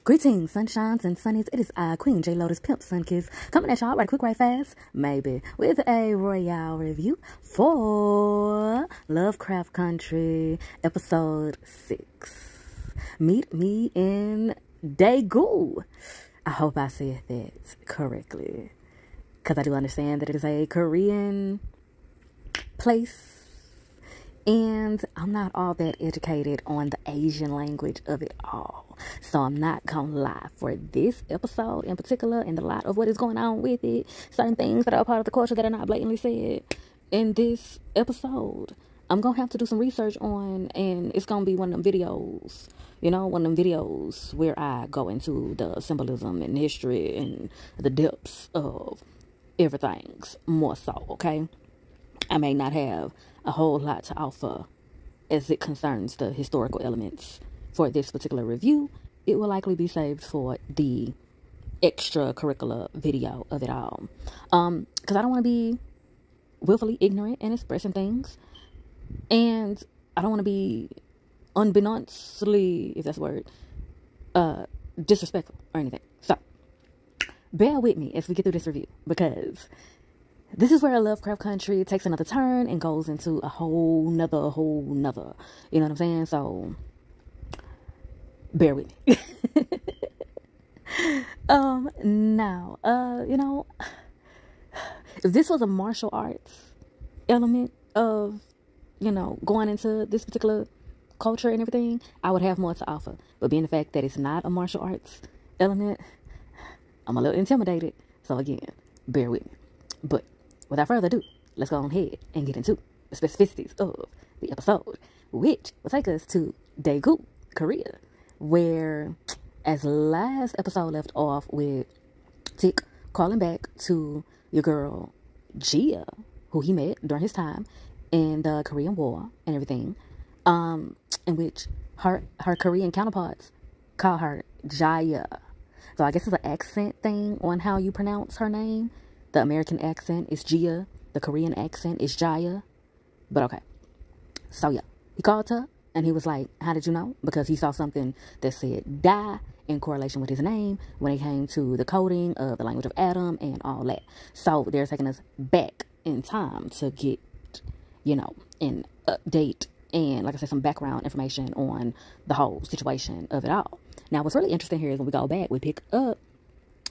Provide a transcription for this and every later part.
Greetings, sunshines and sunnies. It is I, Queen J Lotus Pimp Sunkiss, coming at y'all right quick, right fast, maybe, with a royale review for LoveCraft Country, episode 6. Meet me in Daegu. I hope I said that correctly, because I do understand that it is a Korean place. And I'm not all that educated on the Asian language of it all. So I'm not going to lie. For this episode in particular, and a lot of what is going on with it, certain things that are a part of the culture that are not blatantly said in this episode, I'm going to have to do some research on. And it's going to be one of them videos, one of them videos where I go into the symbolism and history and the depths of everything's more so, okay? I may not have a whole lot to offer as it concerns the historical elements for this particular review. It will likely be saved for the extracurricular video of it all. Because I don't want to be willfully ignorant in expressing things. And I don't want to be unbeknownstly, if that's a word, disrespectful or anything. So, bear with me as we get through this review, because this is where LoveCraft Country takes another turn and goes into a whole nother, you know what I'm saying? So, bear with me. Now, if this was a martial arts element of, going into this particular culture and everything, I would have more to offer. But being the fact that it's not a martial arts element, I'm a little intimidated. So again, bear with me. But without further ado, let's go on ahead and get into the specificities of the episode, which will take us to Daegu, Korea, where, as last episode left off with Tick calling back to your girl Gia, who he met during his time in the Korean War and everything, in which her Korean counterparts call her Jaya. So I guess it's an accent thing on how you pronounce her name. The American accent is Gia. The Korean accent is Jaya. But okay. So yeah. He called her and he was like, how did you know? Because he saw something that said "da" in correlation with his name when it came to the coding of the language of Adam and all that. So they're taking us back in time to get, an update and, like I said, some background information on the whole situation of it all. Now, what's really interesting here is when we go back, we pick up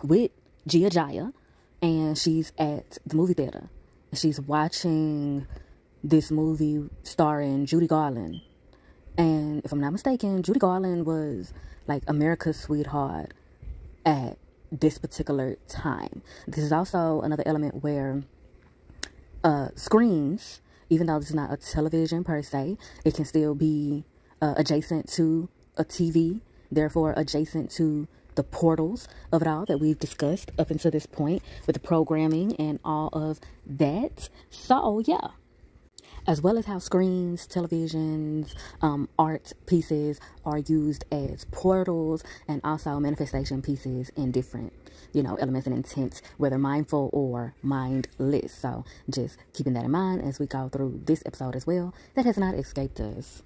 with Gia Jaya. And she's at the movie theater. She's watching this movie starring Judy Garland. And if I'm not mistaken, Judy Garland was like America's sweetheart at this particular time. This is also another element where screens, even though this is not a television per se, it can still be adjacent to a TV, therefore adjacent to the portals of it all that we've discussed up until this point with the programming and all of that. So yeah, as well as how screens, televisions, art pieces are used as portals and also manifestation pieces in different, elements and intents, whether mindful or mindless. So just keeping that in mind as we go through this episode as well. That has not escaped us.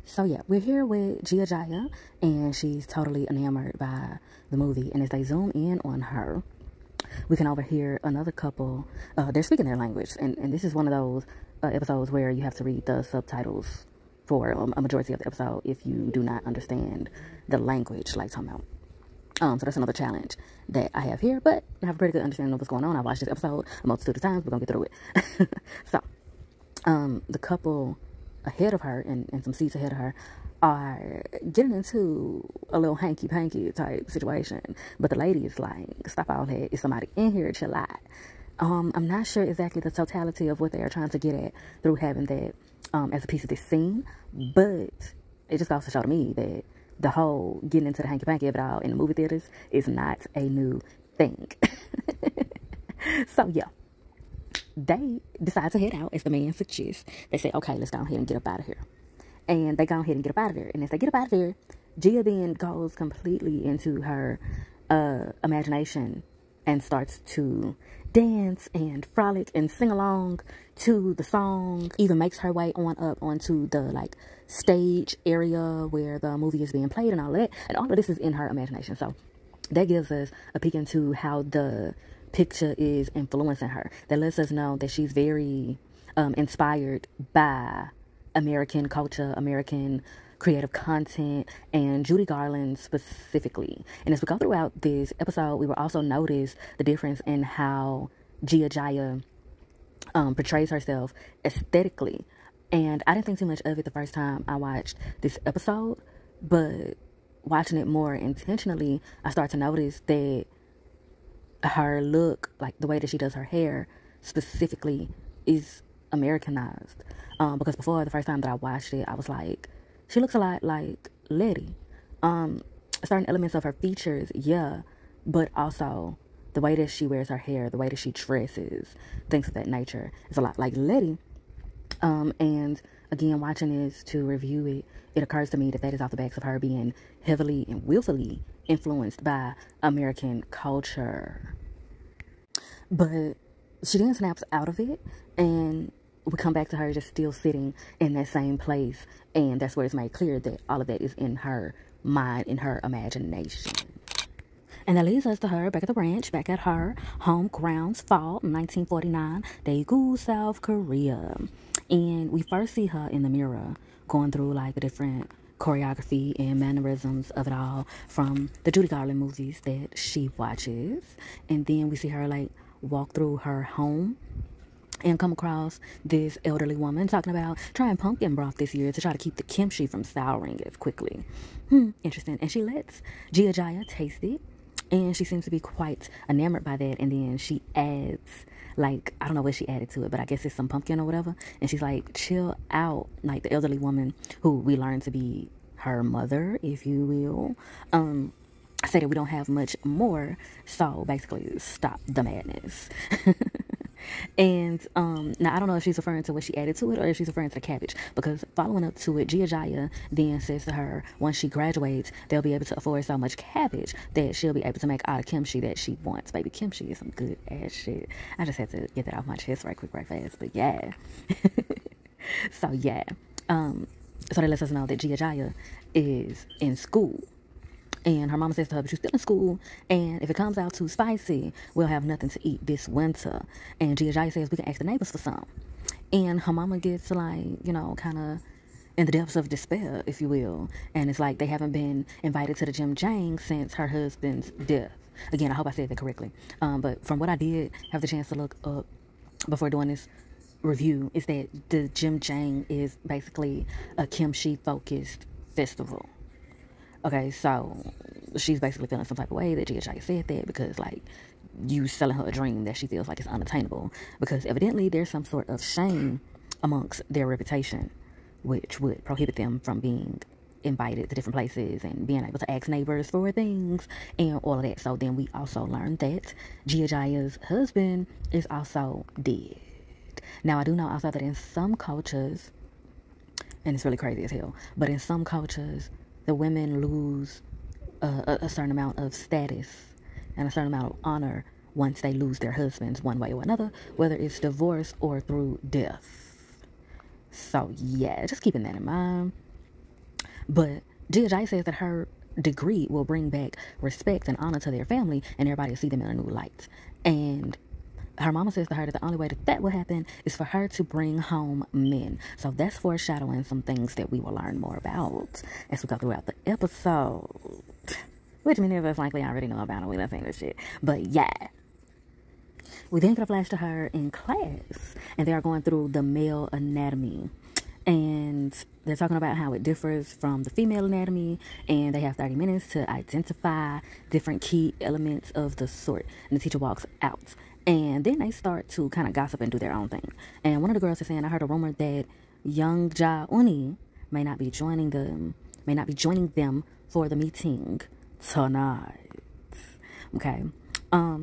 So yeah, we're here with Gia Jaya, and she's totally enamored by the movie. And as they zoom in on her, we can overhear another couple. They're speaking their language, and this is one of those episodes where you have to read the subtitles for a majority of the episode if you do not understand the language, like talking about. So that's another challenge that I have here, but I have a pretty good understanding of what's going on. I watched this episode a multitude of times. We're gonna get through it. So, the couple ahead of her and some seats ahead of her are getting into a little hanky-panky type situation. But the lady is like, stop all that. Is somebody in here? Chill out. I'm not sure exactly the totality of what they are trying to get at through having that as a piece of this scene. But it just goes to show to me that the whole getting into the hanky-panky of it all in the movie theaters is not a new thing. So, yeah. They decide to head out as the man suggests. They say, okay, let's go ahead and get up out of here. And they go ahead and get up out of there. And as they get up out of there, Gia then goes completely into her imagination and starts to dance and frolic and sing along to the song. Even makes her way on up onto the like stage area where the movie is being played and all of that. And all of this is in her imagination. So that gives us a peek into how the picture is influencing her. That lets us know that she's very inspired by American culture, American creative content, and Judy Garland specifically. And as we go throughout this episode, we will also notice the difference in how Gia Jaya portrays herself aesthetically. And I didn't think too much of it the first time I watched this episode, but watching it more intentionally, I start to notice that her look, like the way that she does her hair specifically, is Americanized. Because before, the first time that I watched it, I was like, she looks a lot like Letty. Certain elements of her features, yeah, but also the way that she wears her hair, the way that she dresses, things of that nature, is a lot like Letty. And again, watching this to review it, it occurs to me that that is off the backs of her being heavily and willfully influenced by American culture. But she then snaps out of it, and we come back to her just still sitting in that same place. And that's where it's made clear that all of that is in her mind, in her imagination. And that leads us to her back at the ranch, back at her home grounds, fall 1949, Daegu, South Korea. And we first see her in the mirror going through like the different choreography and mannerisms of it all from the Judy Garland movies that she watches. And then we see her like walk through her home and come across this elderly woman talking about trying pumpkin broth this year to try to keep the kimchi from souring as quickly. Interesting. And she lets Gia Jaya taste it, and she seems to be quite enamored by that. And then she adds, like, I don't know what she added to it, but I guess it's some pumpkin or whatever. And she's like, chill out. Like the elderly woman, who we learn to be her mother, if you will, say that we don't have much more. So basically, stop the madness. And now I don't know if she's referring to what she added to it or if she's referring to the cabbage, because following up to it, Gia Jaya then says to her, once she graduates, they'll be able to afford so much cabbage that she'll be able to make all the kimchi that she wants. Baby, kimchi is some good ass shit. I just had to get that off my chest right quick, right fast. But yeah. So yeah. So that lets us know that Gia Jaya is in school. And her mama says to her, but you're still in school, and if it comes out too spicy, we'll have nothing to eat this winter. And Gia Jaya says we can ask the neighbors for some. And her mama gets like, you know, kind of in the depths of despair, if you will. And it's like they haven't been invited to the Jim Jang since her husband's death. Again, I hope I said that correctly. But from what I did have the chance to look up before doing this review, is that the Jim Jang is basically a kimchi-focused festival. Okay, so she's basically feeling some type of way that Gia Jaya said that, because like you selling her a dream that she feels like is unattainable, because evidently there's some sort of shame amongst their reputation, which would prohibit them from being invited to different places and being able to ask neighbors for things and all of that. So then we also learned that Gia Jaya's husband is also dead. Now I do know also that in some cultures, and it's really crazy as hell, but in some cultures the women lose a certain amount of status and a certain amount of honor once they lose their husbands one way or another, whether it's divorce or through death. So yeah, just keeping that in mind. But Gia Jaya says that her degree will bring back respect and honor to their family, and everybody will see them in a new light. And her mama says to her that the only way that will happen is for her to bring home men. So that's foreshadowing some things that we will learn more about as we go throughout the episode. Which many of us likely already know about, and we love saying this shit. But yeah. We then get a flash to her in class, and they are going through the male anatomy. And they're talking about how it differs from the female anatomy, and they have 30 minutes to identify different key elements of the sort. And the teacher walks out. And then they start to kind of gossip and do their own thing. And one of the girls is saying, I heard a rumor that young Ja Uni may not be joining them for the meeting tonight. Okay.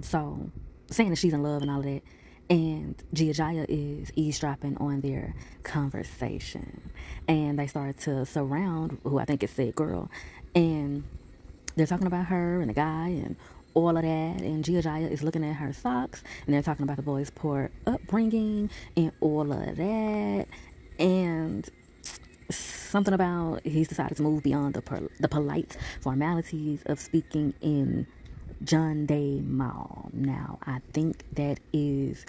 So saying that she's in love and all of that. And Gia Jaya is eavesdropping on their conversation. And they start to surround who I think is said girl. And they're talking about her and the guy and all of that. And Gia Jaya is looking at her socks, and they're talking about the boy's poor upbringing and all of that. And something about he's decided to move beyond the polite formalities of speaking in John Day Mall. Now, I think that is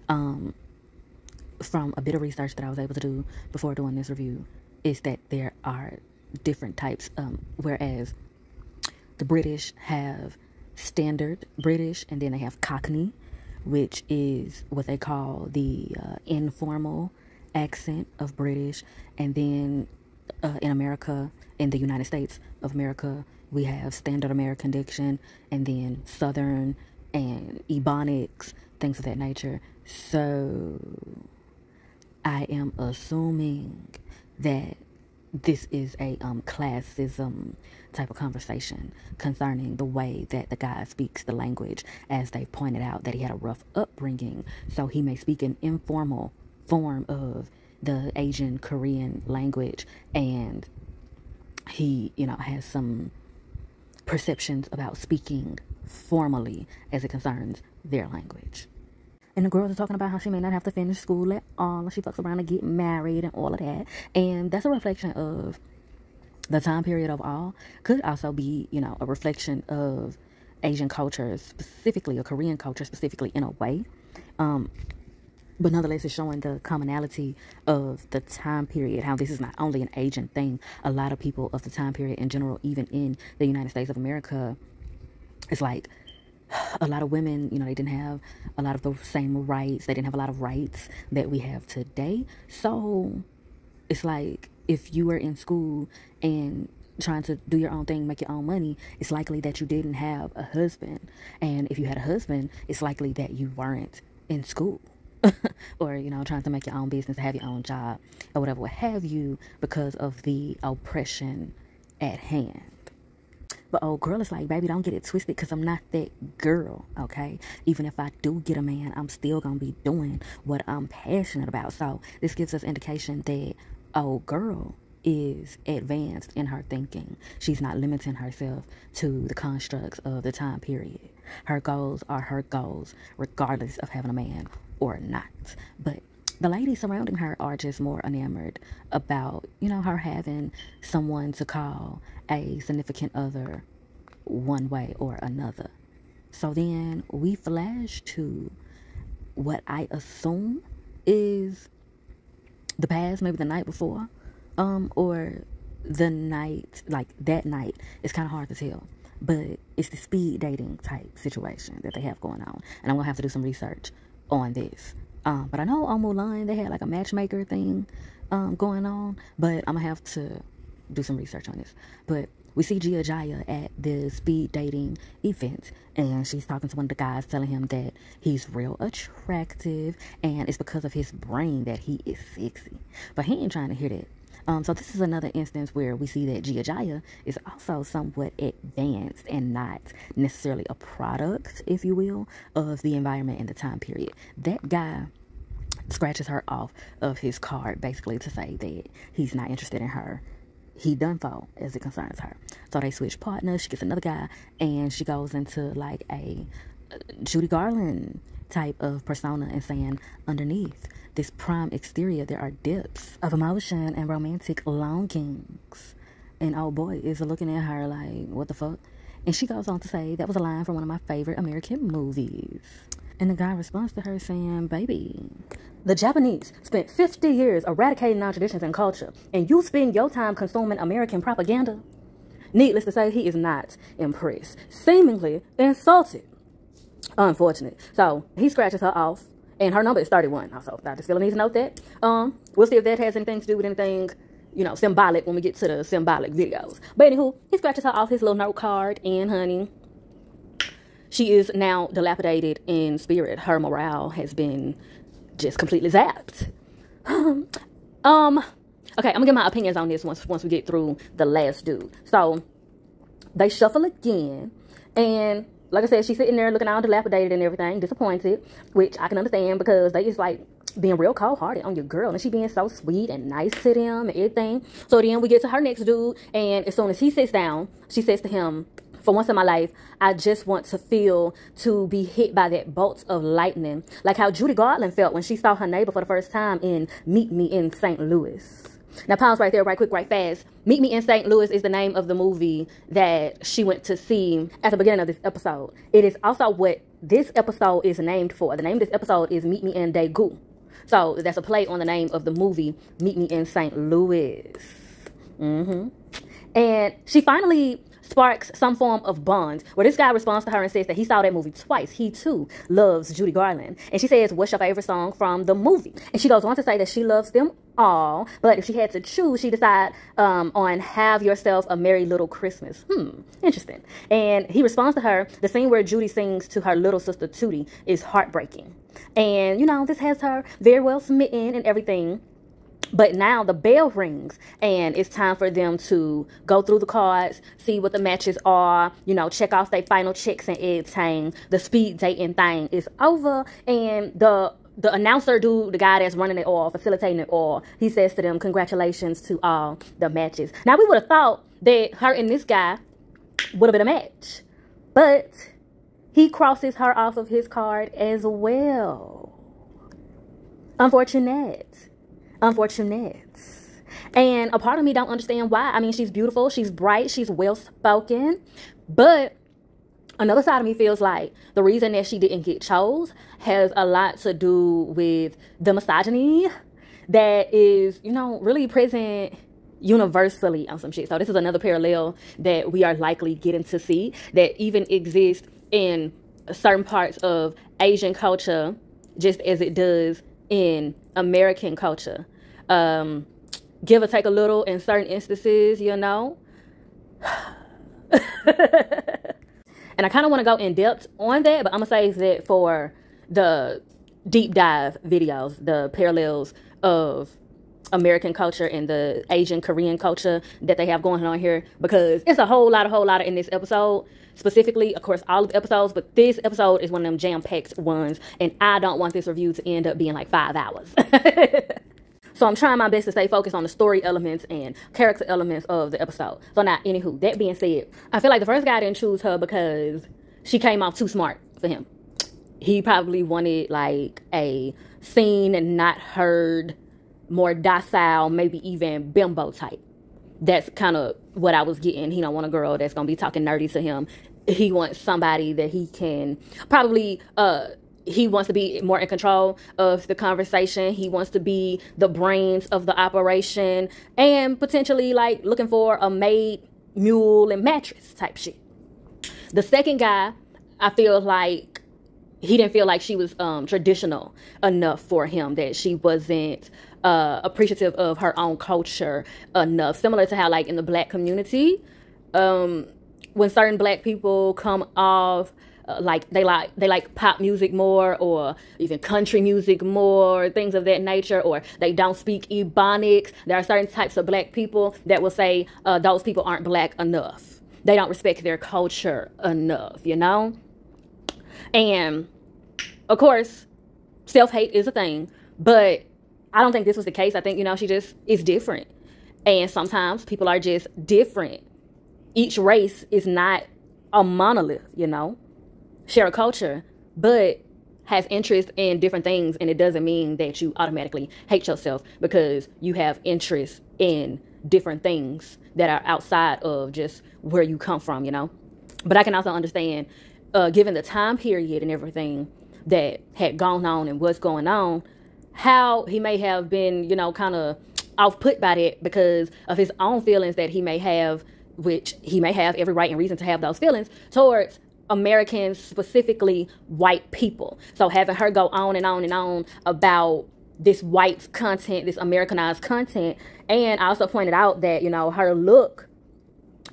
from a bit of research that I was able to do before doing this review, is that there are different types, whereas the British have standard British, and then they have Cockney, which is what they call the informal accent of British. And then in America, in the United States of America, we have standard American diction, and then Southern and Ebonics, things of that nature. So I am assuming that this is a classism type of conversation concerning the way that the guy speaks the language, as they pointed out that he had a rough upbringing, so he may speak an informal form of the Asian Korean language, and he, has some perceptions about speaking formally as it concerns their language. And the girls are talking about how she may not have to finish school at all. She fucks around and get married and all of that. And that's a reflection of the time period of all. Could also be, a reflection of Asian culture specifically, or Korean culture specifically, in a way. But nonetheless, it's showing the commonality of the time period, how this is not only an Asian thing. A lot of people of the time period in general, even in the United States of America, it's like a lot of women, they didn't have a lot of the same rights. They didn't have a lot of rights that we have today. So it's like, if you were in school and trying to do your own thing, make your own money, it's likely that you didn't have a husband. And if you had a husband, it's likely that you weren't in school. Or, trying to make your own business, have your own job, or whatever, what have you, because of the oppression at hand. But old girl is like, baby, don't get it twisted, because I'm not that girl, okay? Even if I do get a man, I'm still going to be doing what I'm passionate about. So this gives us indication that old girl is advanced in her thinking. She's not limiting herself to the constructs of the time period. Her goals are her goals, regardless of having a man or not. But the ladies surrounding her are just more enamored about, her having someone to call a significant other one way or another. So then we flash to what I assume is the past, maybe the night before, or the night, like that night. It's kind of hard to tell, but it's the speed dating type situation that they have going on. And I'm going to have to do some research on this. But I know on Mulan, they had like a matchmaker thing going on, but I'm going to have to do some research on this. But we see Gia Jaya at the speed dating event, and she's talking to one of the guys, telling him that he's real attractive, and it's because of his brain that he is sexy. But he ain't trying to hear that. So this is another instance where we see that Gia Jaya is also somewhat advanced and not necessarily a product, if you will, of the environment and the time period. That guy scratches her off of his card, basically to say that he's not interested in her. He done for as it concerns her. So they switch partners. She gets another guy, and she goes into like a Judy Garland type of persona, and saying underneath this prime exterior there are depths of emotion and romantic longings. And oh boy is looking at her like, what the fuck? And she goes on to say, that was a line from one of my favorite American movies. And the guy responds to her saying, baby, the Japanese spent 50 years eradicating our traditions and culture, and you spend your time consuming American propaganda? Needless to say, he is not impressed, seemingly insulted. Unfortunate. So he scratches her off, and her number is 31. Also, I just feel I need to note that. We'll see if that has anything to do with anything, symbolic when we get to the symbolic videos. But anywho, he scratches her off his little note card, and honey, she is now dilapidated in spirit. Her morale has been just completely zapped. Okay, I'm gonna get my opinions on this once we get through the last dude. So they shuffle again, and like I said, she's sitting there looking all dilapidated and everything, disappointed, which I can understand, because they just like being real cold-hearted on your girl, and she being so sweet and nice to them and everything. So then we get to her next dude, and as soon as he sits down, she says to him, For once in my life, I just want to feel to be hit by that bolt of lightning, like how Judy Garland felt when she saw her neighbor for the first time in Meet Me in St. Louis. Now, pause right there, right quick, right fast. Meet Me in St. Louis is the name of the movie that she went to see at the beginning of this episode. It is also what this episode is named for. The name of this episode is Meet Me in Daegu. So that's a play on the name of the movie, Meet Me in St. Louis. And she finally sparks some form of bond where this guy responds to her and says that he saw that movie twice. He too loves Judy Garland. And she says, what's your favorite song from the movie? And she goes on to say that she loves them all, but if she had to choose, she decided on Have Yourself a Merry Little Christmas. Interesting. And he responds to her, the scene where Judy sings to her little sister Tootie is heartbreaking. And, you know, this has her very well smitten and everything. But now the bell rings and it's time for them to go through the cards, see what the matches are, you know, check off their final checks and everything. The speed dating thing is over, and the announcer dude, the guy that's running it all, facilitating it all, he says to them, congratulations to all the matches. Now, we would have thought that her and this guy would have been a match, but he crosses her off of his card as well. Unfortunate. And a part of me don't understand why. I mean, she's beautiful, she's bright, she's well-spoken, but another side of me feels like the reason that she didn't get chose has a lot to do with the misogyny that is, you know, really present universally on some shit. So this is another parallel that we are likely getting to see that even exists in certain parts of Asian culture, just as it does in American culture. Give or take a little in certain instances, you know. And I kind of want to go in depth on that, but I'm going to save that for the deep dive videos, the parallels of American culture and the Asian Korean culture that they have going on here, because it's a whole lot in this episode. Specifically, of course, all of the episodes, but this episode is one of them jam-packed ones, and I don't want this review to end up being like 5 hours. So I'm trying my best to stay focused on the story elements and character elements of the episode. So now, anywho, that being said, I feel like the first guy didn't choose her because she came off too smart for him. He probably wanted like a seen and not heard, more docile, maybe even bimbo type. That's kind of what I was getting. He don't want a girl that's going to be talking nerdy to him. He wants somebody that he can probably, he wants to be more in control of the conversation. He wants to be the brains of the operation, and potentially like looking for a maid, mule, and mattress type shit. The second guy, I feel like he didn't feel like she was traditional enough for him, that she wasn't appreciative of her own culture enough. Similar to how like in the black community, when certain black people come off like they like pop music more, or even country music more, things of that nature, or they don't speak Ebonics. There are certain types of black people that will say those people aren't black enough. They don't respect their culture enough, you know? And of course, self-hate is a thing, but I don't think this was the case. I think, you know, she just is different. And sometimes people are just different. Each race is not a monolith, you know? Share a culture, but has interest in different things, and it doesn't mean that you automatically hate yourself because you have interest in different things that are outside of just where you come from, you know? But I can also understand, given the time period and everything that had gone on and what's going on, how he may have been, you know, kind of off-put by that because of his own feelings that he may have, which he may have every right and reason to have those feelings towards Americans, specifically white people. So having her go on and on and on about this white content, this Americanized content. And I also pointed out that, you know, her look,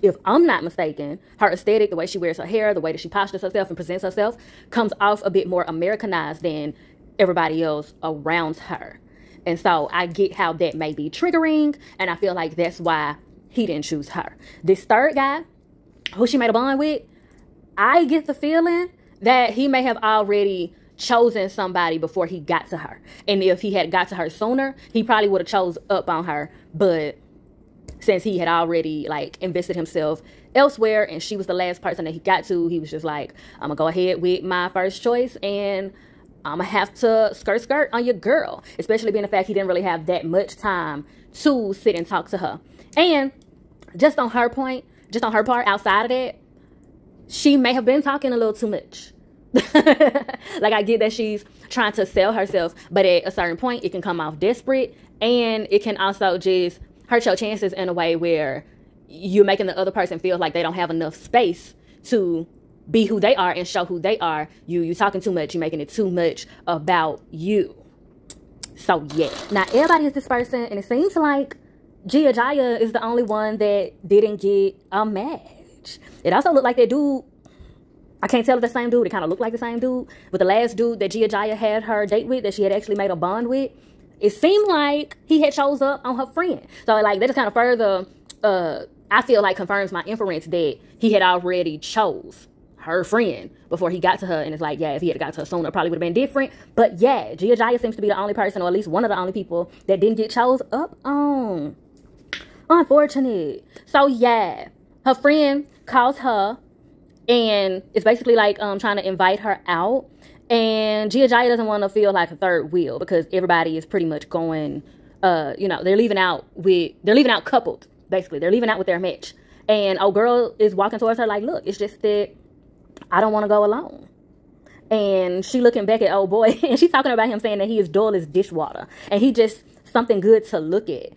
if I'm not mistaken, her aesthetic, the way she wears her hair, the way that she postures herself and presents herself, comes off a bit more Americanized than everybody else around her. And so I get how that may be triggering, and I feel like that's why he didn't choose her. This third guy, who she made a bond with, I get the feeling that he may have already chosen somebody before he got to her. And if he had got to her sooner, he probably would have chose up on her. But since he had already like invested himself elsewhere, and she was the last person that he got to. He was just like, I'm gonna go ahead with my first choice, and I'm gonna have to skirt on your girl, especially being the fact he didn't really have that much time to sit and talk to her. And just on her point, just on her part, outside of that, she may have been talking a little too much. Like, I get that she's trying to sell herself, but at a certain point it can come off desperate, and it can also just hurt your chances in a way where you're making the other person feel like they don't have enough space to be who they are and show who they are. You talking too much, you're making it too much about you. So yeah, now everybody is dispersing, and it seems like Gia Jaya is the only one that didn't get a match. It also looked like that dude, I can't tell if the same dude, it kind of looked like the same dude, but the last dude that Gia Jaya had her date with, that she had actually made a bond with, it seemed like he had shows up on her friend. So like, that just kind of further, I feel like confirms my inference that he had already chose her friend before he got to her. And it's like, yeah, if he had got to her sooner, it probably would have been different. But yeah, Gia Jaya seems to be the only person, or at least one of the only people, that didn't get chose up on. Unfortunate. So yeah, her friend calls her, and it's basically like trying to invite her out. And Gia Jaya doesn't want to feel like a third wheel, because everybody is pretty much going, you know, they're leaving out coupled, basically. They're leaving out with their match. And old girl is walking towards her like, look, it's just that I don't want to go alone. And she looking back at old boy, and she's talking about him, saying that he is dull as dishwater, and he just something good to look at.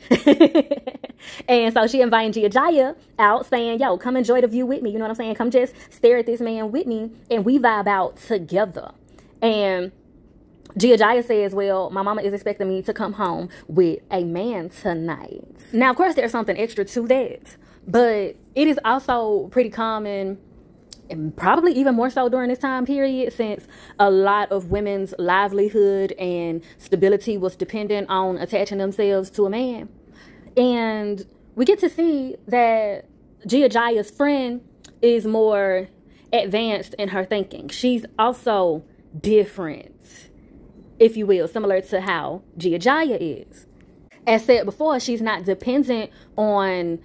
And so she invited Gia Jaya out, saying, yo, come enjoy the view with me. You know what I'm saying? Come just stare at this man with me, and we vibe out together. And Gia Jaya says, well, my mama is expecting me to come home with a man tonight. Now, of course, there's something extra to that, but it is also pretty common, and probably even more so during this time period, since a lot of women's livelihood and stability was dependent on attaching themselves to a man. And we get to see that Gia Jaya's friend is more advanced in her thinking. She's also different, if you will, similar to how Gia Jaya is. As said before, she's not dependent on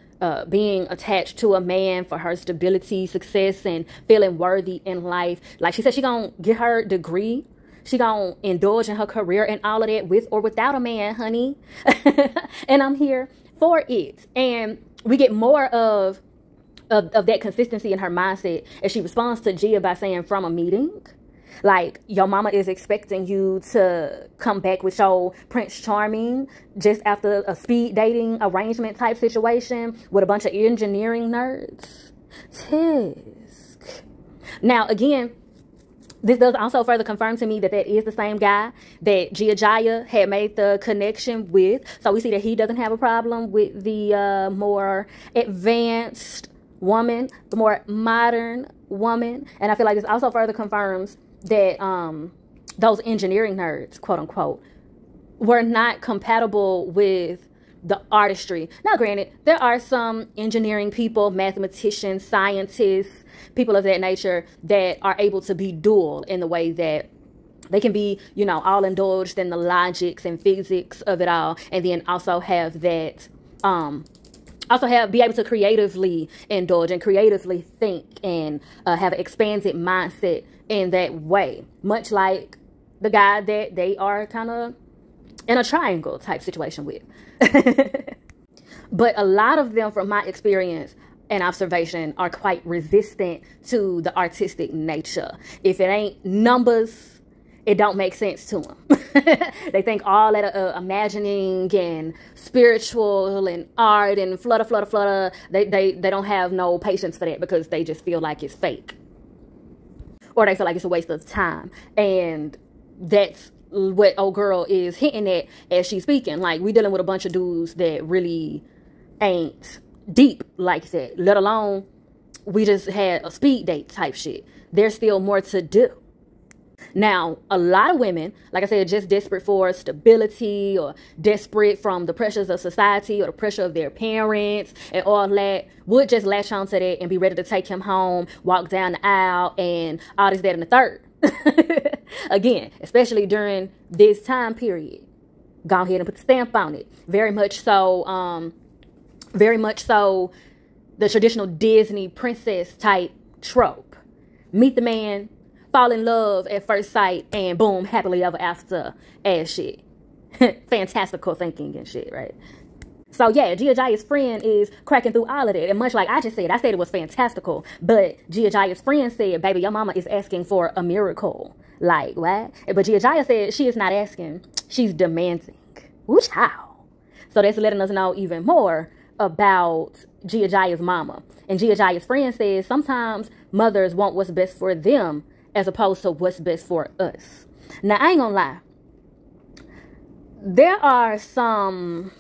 being attached to a man for her stability, success, and feeling worthy in life. Like she said, she gonna get her degree. She gonna indulge in her career and all of that with or without a man, honey. And I'm here for it. And we get more of that consistency in her mindset as she responds to Gia by saying, from a meeting, like, your mama is expecting you to come back with your Prince Charming just after a speed dating arrangement type situation with a bunch of engineering nerds. Tisk. Now, again, this does also further confirm to me that that is the same guy that Gia Jaya had made the connection with. So we see that he doesn't have a problem with the more advanced woman, the more modern woman. And I feel like this also further confirms that those engineering nerds, quote unquote, were not compatible with the artistry. Now, granted, there are some engineering people, mathematicians, scientists, people of that nature that are able to be dual in the way that they can be, you know, all indulged in the logics and physics of it all, and then also have that, be able to creatively indulge and creatively think and have an expanded mindset in that way, much like the guy that they are kind of in a triangle type situation with. But a lot of them, from my experience and observation, are quite resistant to the artistic nature. If it ain't numbers, it don't make sense to them. They think all that imagining and spiritual and art and flutter, they don't have no patience for that, because they just feel like it's fake, or they feel like it's a waste of time. And that's what old girl is hinting at as she's speaking. Like, we dealing with a bunch of dudes that really ain't deep like that, let alone we just had a speed date type shit. There's still more to do. Now, a lot of women, like I said, just desperate for stability, or desperate from the pressures of society or the pressure of their parents and all that, would just latch on to that and be ready to take him home, walk down the aisle, and all this, that, and the third. Again, especially during this time period. Go ahead and put the stamp on it. Very much so, the traditional Disney princess type trope. Meet the man, fall in love at first sight, and boom, happily ever after ass shit. Fantastical thinking and shit, right? So yeah, Gia Jaya's friend is cracking through all of that. And much like I just said, I said it was fantastical. But Gia Jaya's friend said, baby, your mama is asking for a miracle. Like, what? But Gia Jaya said she is not asking. She's demanding. Which how? So that's letting us know even more about Gia Jaya's mama. And Gia Jaya's friend says sometimes mothers want what's best for them as opposed to what's best for us. Now, I ain't gonna lie. There are some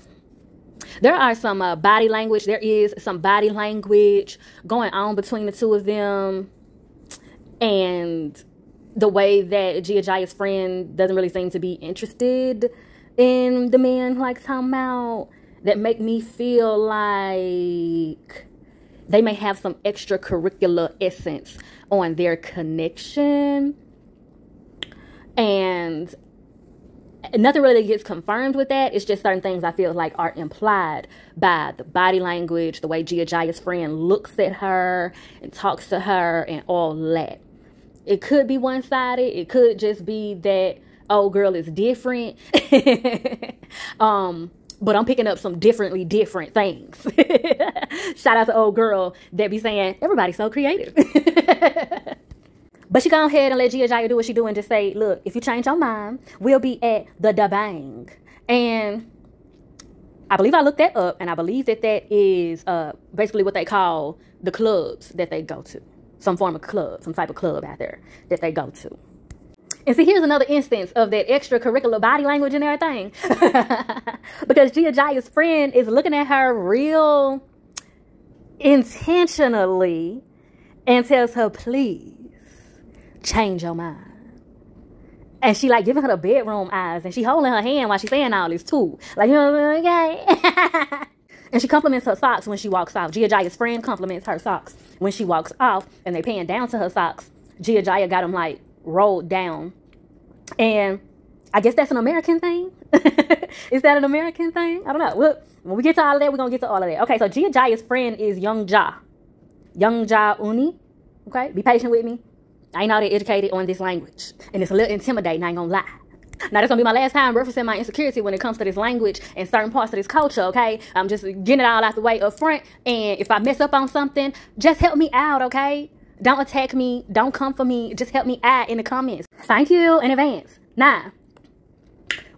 body language. There is some body language going on between the two of them. And the way that Gia Jaya's friend doesn't really seem to be interested in the man like talking about, that make me feel like they may have some extracurricular essence on their connection. And nothing really gets confirmed with that. It's just certain things I feel like are implied by the body language, the way Gia Jaya's friend looks at her and talks to her and all that. It could be one-sided. It could just be that old girl is different. But I'm picking up some different things. Shout out to old girl that be saying, everybody's so creative. But she go ahead and let Gia Jaya do what she do and just say, look, if you change your mind, we'll be at the Da Bang. And I believe I looked that up, and I believe that is basically what they call the clubs that they go to. Some form of club, some type of club out there that they go to. And see, here's another instance of that extracurricular body language and everything. Because Gia Jaya's friend is looking at her real intentionally and tells her, please change your mind. And she like giving her the bedroom eyes, and she holding her hand while she's saying all this too. Like, you know, okay. And she compliments her socks when she walks off. Gia Jaya's friend compliments her socks when she walks off, and they pan down to her socks. Gia Jaya got them like rolled down. And I guess that's an American thing. Is that an American thing? I don't know. Well, when we get to all of that, we're going to get to all of that. Okay, so Gia Jaya's friend is Young Ja Uni. Okay, be patient with me. I ain't all that educated on this language. And it's a little intimidating, I ain't going to lie. Now, that's going to be my last time referencing my insecurity when it comes to this language and certain parts of this culture, okay? I'm just getting it all out the way up front. And if I mess up on something, just help me out, okay? Don't attack me. Don't come for me. Just help me out in the comments. Thank you in advance. Now,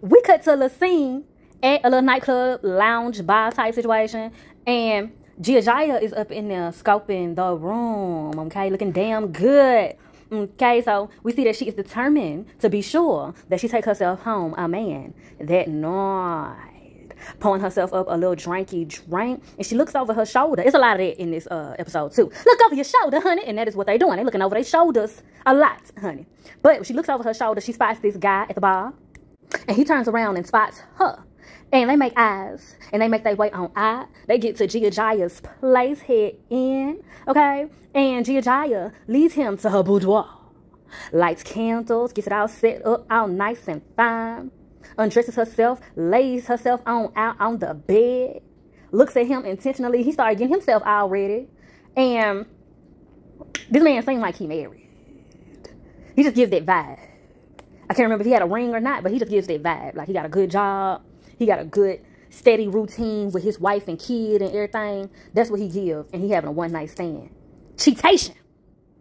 we cut to a little scene at a little nightclub, lounge, bar type situation. And Gia Jaya is up in there scoping the room, okay? Looking damn good. Okay, so we see that she is determined to be sure that she take herself home a man that night. Pouring herself up a little drinky drink, and she looks over her shoulder. It's a lot of that in this episode too. Look over your shoulder, honey, and that is what they're doing. They're looking over their shoulders a lot, honey. But when she looks over her shoulder, she spots this guy at the bar, and he turns around and spots her. And they make eyes, and they make their way on out. They get to Gia Jaya's place, head in, okay? And Gia Jaya leads him to her boudoir. Lights candles, gets it all set up, all nice and fine. Undresses herself, lays herself out on the bed. Looks at him intentionally. He started getting himself all ready. And this man seemed like he married. He just gives that vibe. I can't remember if he had a ring or not, but he just gives that vibe. Like, he got a good job. He got a good, steady routine with his wife and kid and everything. That's what he gives. And he having a one-night stand. Cheatation.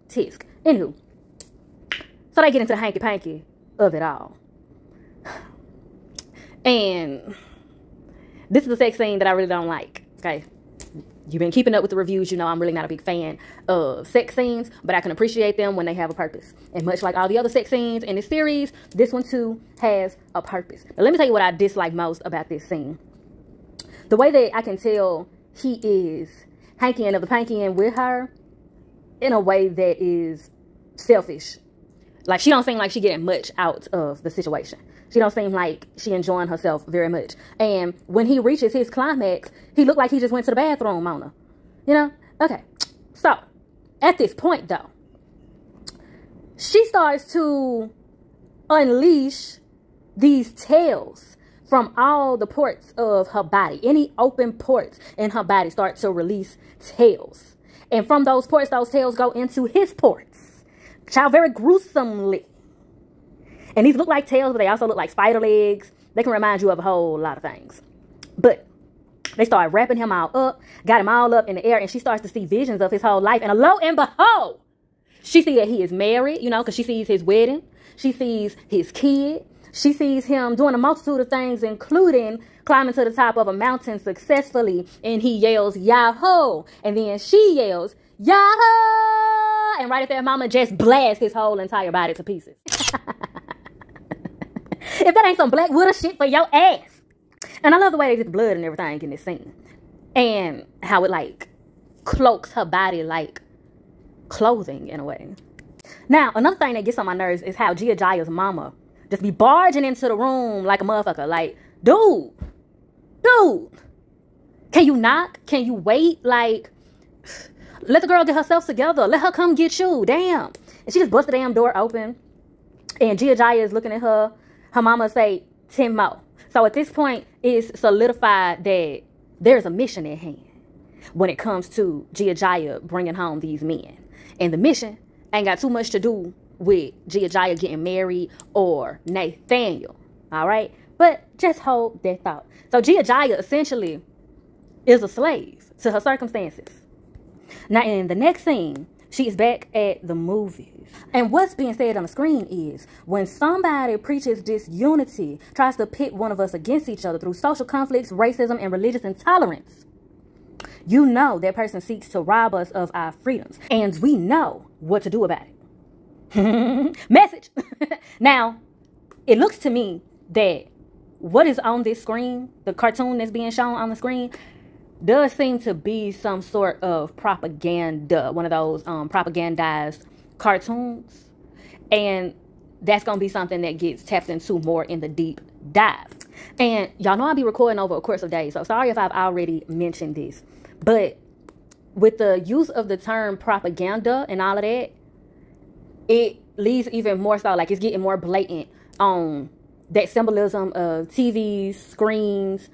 Tisk. Anywho. So they get into the hanky-panky of it all. And this is a sex scene that I really don't like. Okay. You've been keeping up with the reviews. You know I'm really not a big fan of sex scenes, but I can appreciate them when they have a purpose. And much like all the other sex scenes in this series, this one too has a purpose. Now, let me tell you what I dislike most about this scene. The way that I can tell he is hankying of the pankying with her in a way that is selfish. Like, she don't seem like she getting much out of the situation. She don't seem like she enjoying herself very much. And when he reaches his climax, he looked like he just went to the bathroom on her. You know? Okay. So, at this point, though, she starts to unleash these tales from all the ports of her body. Any open ports in her body start to release tails. And from those ports, those tails go into his ports. Child, very gruesomely. And these look like tails, but they also look like spider legs. They can remind you of a whole lot of things. But they start wrapping him all up, got him all up in the air, and she starts to see visions of his whole life. And lo and behold, she sees that he is married, you know, because she sees his wedding. She sees his kid. She sees him doing a multitude of things, including climbing to the top of a mountain successfully. And he yells, Yahoo! And then she yells, Yahoo! And right there, mama just blasts his whole entire body to pieces. If that ain't some Black Widow shit for your ass. And I love the way they get the blood and everything in this scene. And how it like cloaks her body like clothing in a way. Now, another thing that gets on my nerves is how Gia Jaya's mama just be barging into the room like a motherfucker. Like, dude, can you knock? Can you wait? Like, let the girl get herself together. Let her come get you. Damn. And she just bust the damn door open. And Gia Jaya is looking at her. Her mama say, 10 more. So at this point, it's solidified that there's a mission at hand when it comes to Gia Jaya bringing home these men. And the mission ain't got too much to do with Gia Jaya getting married or Nathaniel. All right? But just hold that thought. So Gia Jaya essentially is a slave to her circumstances. Now, in the next scene, she is back at the movies. And what's being said on the screen is, when somebody preaches disunity, tries to pit one of us against each other through social conflicts, racism, and religious intolerance, you know that person seeks to rob us of our freedoms. And we know what to do about it. Message. Now, it looks to me that what is on this screen, the cartoon that's being shown on the screen, does seem to be some sort of propaganda, one of those propagandized cartoons. And that's going to be something that gets tapped into more in the deep dive. And y'all know I'll be recording over a course of days, so sorry if I've already mentioned this. But with the use of the term propaganda and all of that, it leads even more so, like it's getting more blatant on that symbolism of TVs, screens,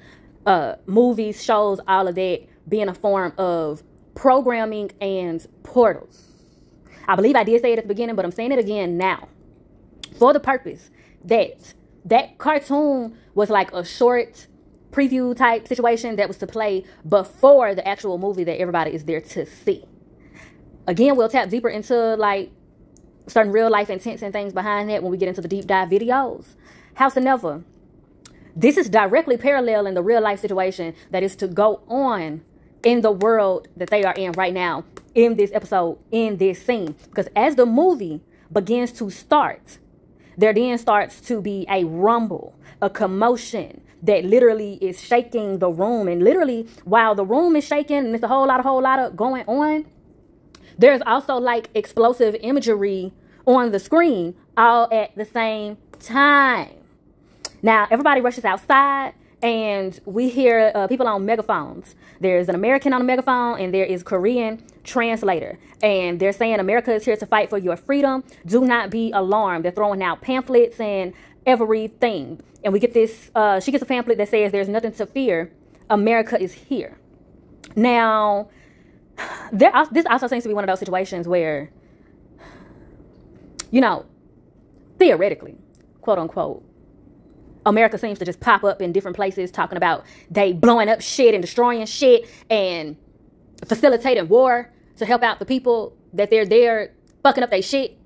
movies, shows, all of that being a form of programming and portals. I believe I did say it at the beginning, but I'm saying it again now. For the purpose that that cartoon was like a short preview type situation that was to play before the actual movie that everybody is there to see. Again, we'll tap deeper into like certain real life intents and things behind that when we get into the deep dive videos. Howsoever, this is directly parallel in the real life situation that is to go on in the world that they are in right now, in this episode, in this scene. Because as the movie begins to start, there then starts to be a rumble, a commotion that literally is shaking the room. And literally, while the room is shaking and there's a whole lot of going on, there's also like explosive imagery on the screen all at the same time. Now, everybody rushes outside and we hear people on megaphones. There's an American on a megaphone and there is Korean translator. And they're saying America is here to fight for your freedom. Do not be alarmed. They're throwing out pamphlets and everything. And we get this, she gets a pamphlet that says there's nothing to fear. America is here. Now, this also seems to be one of those situations where, you know, theoretically, quote unquote, America seems to just pop up in different places talking about they blowing up shit and destroying shit and facilitating war to help out the people that they're there fucking up their shit.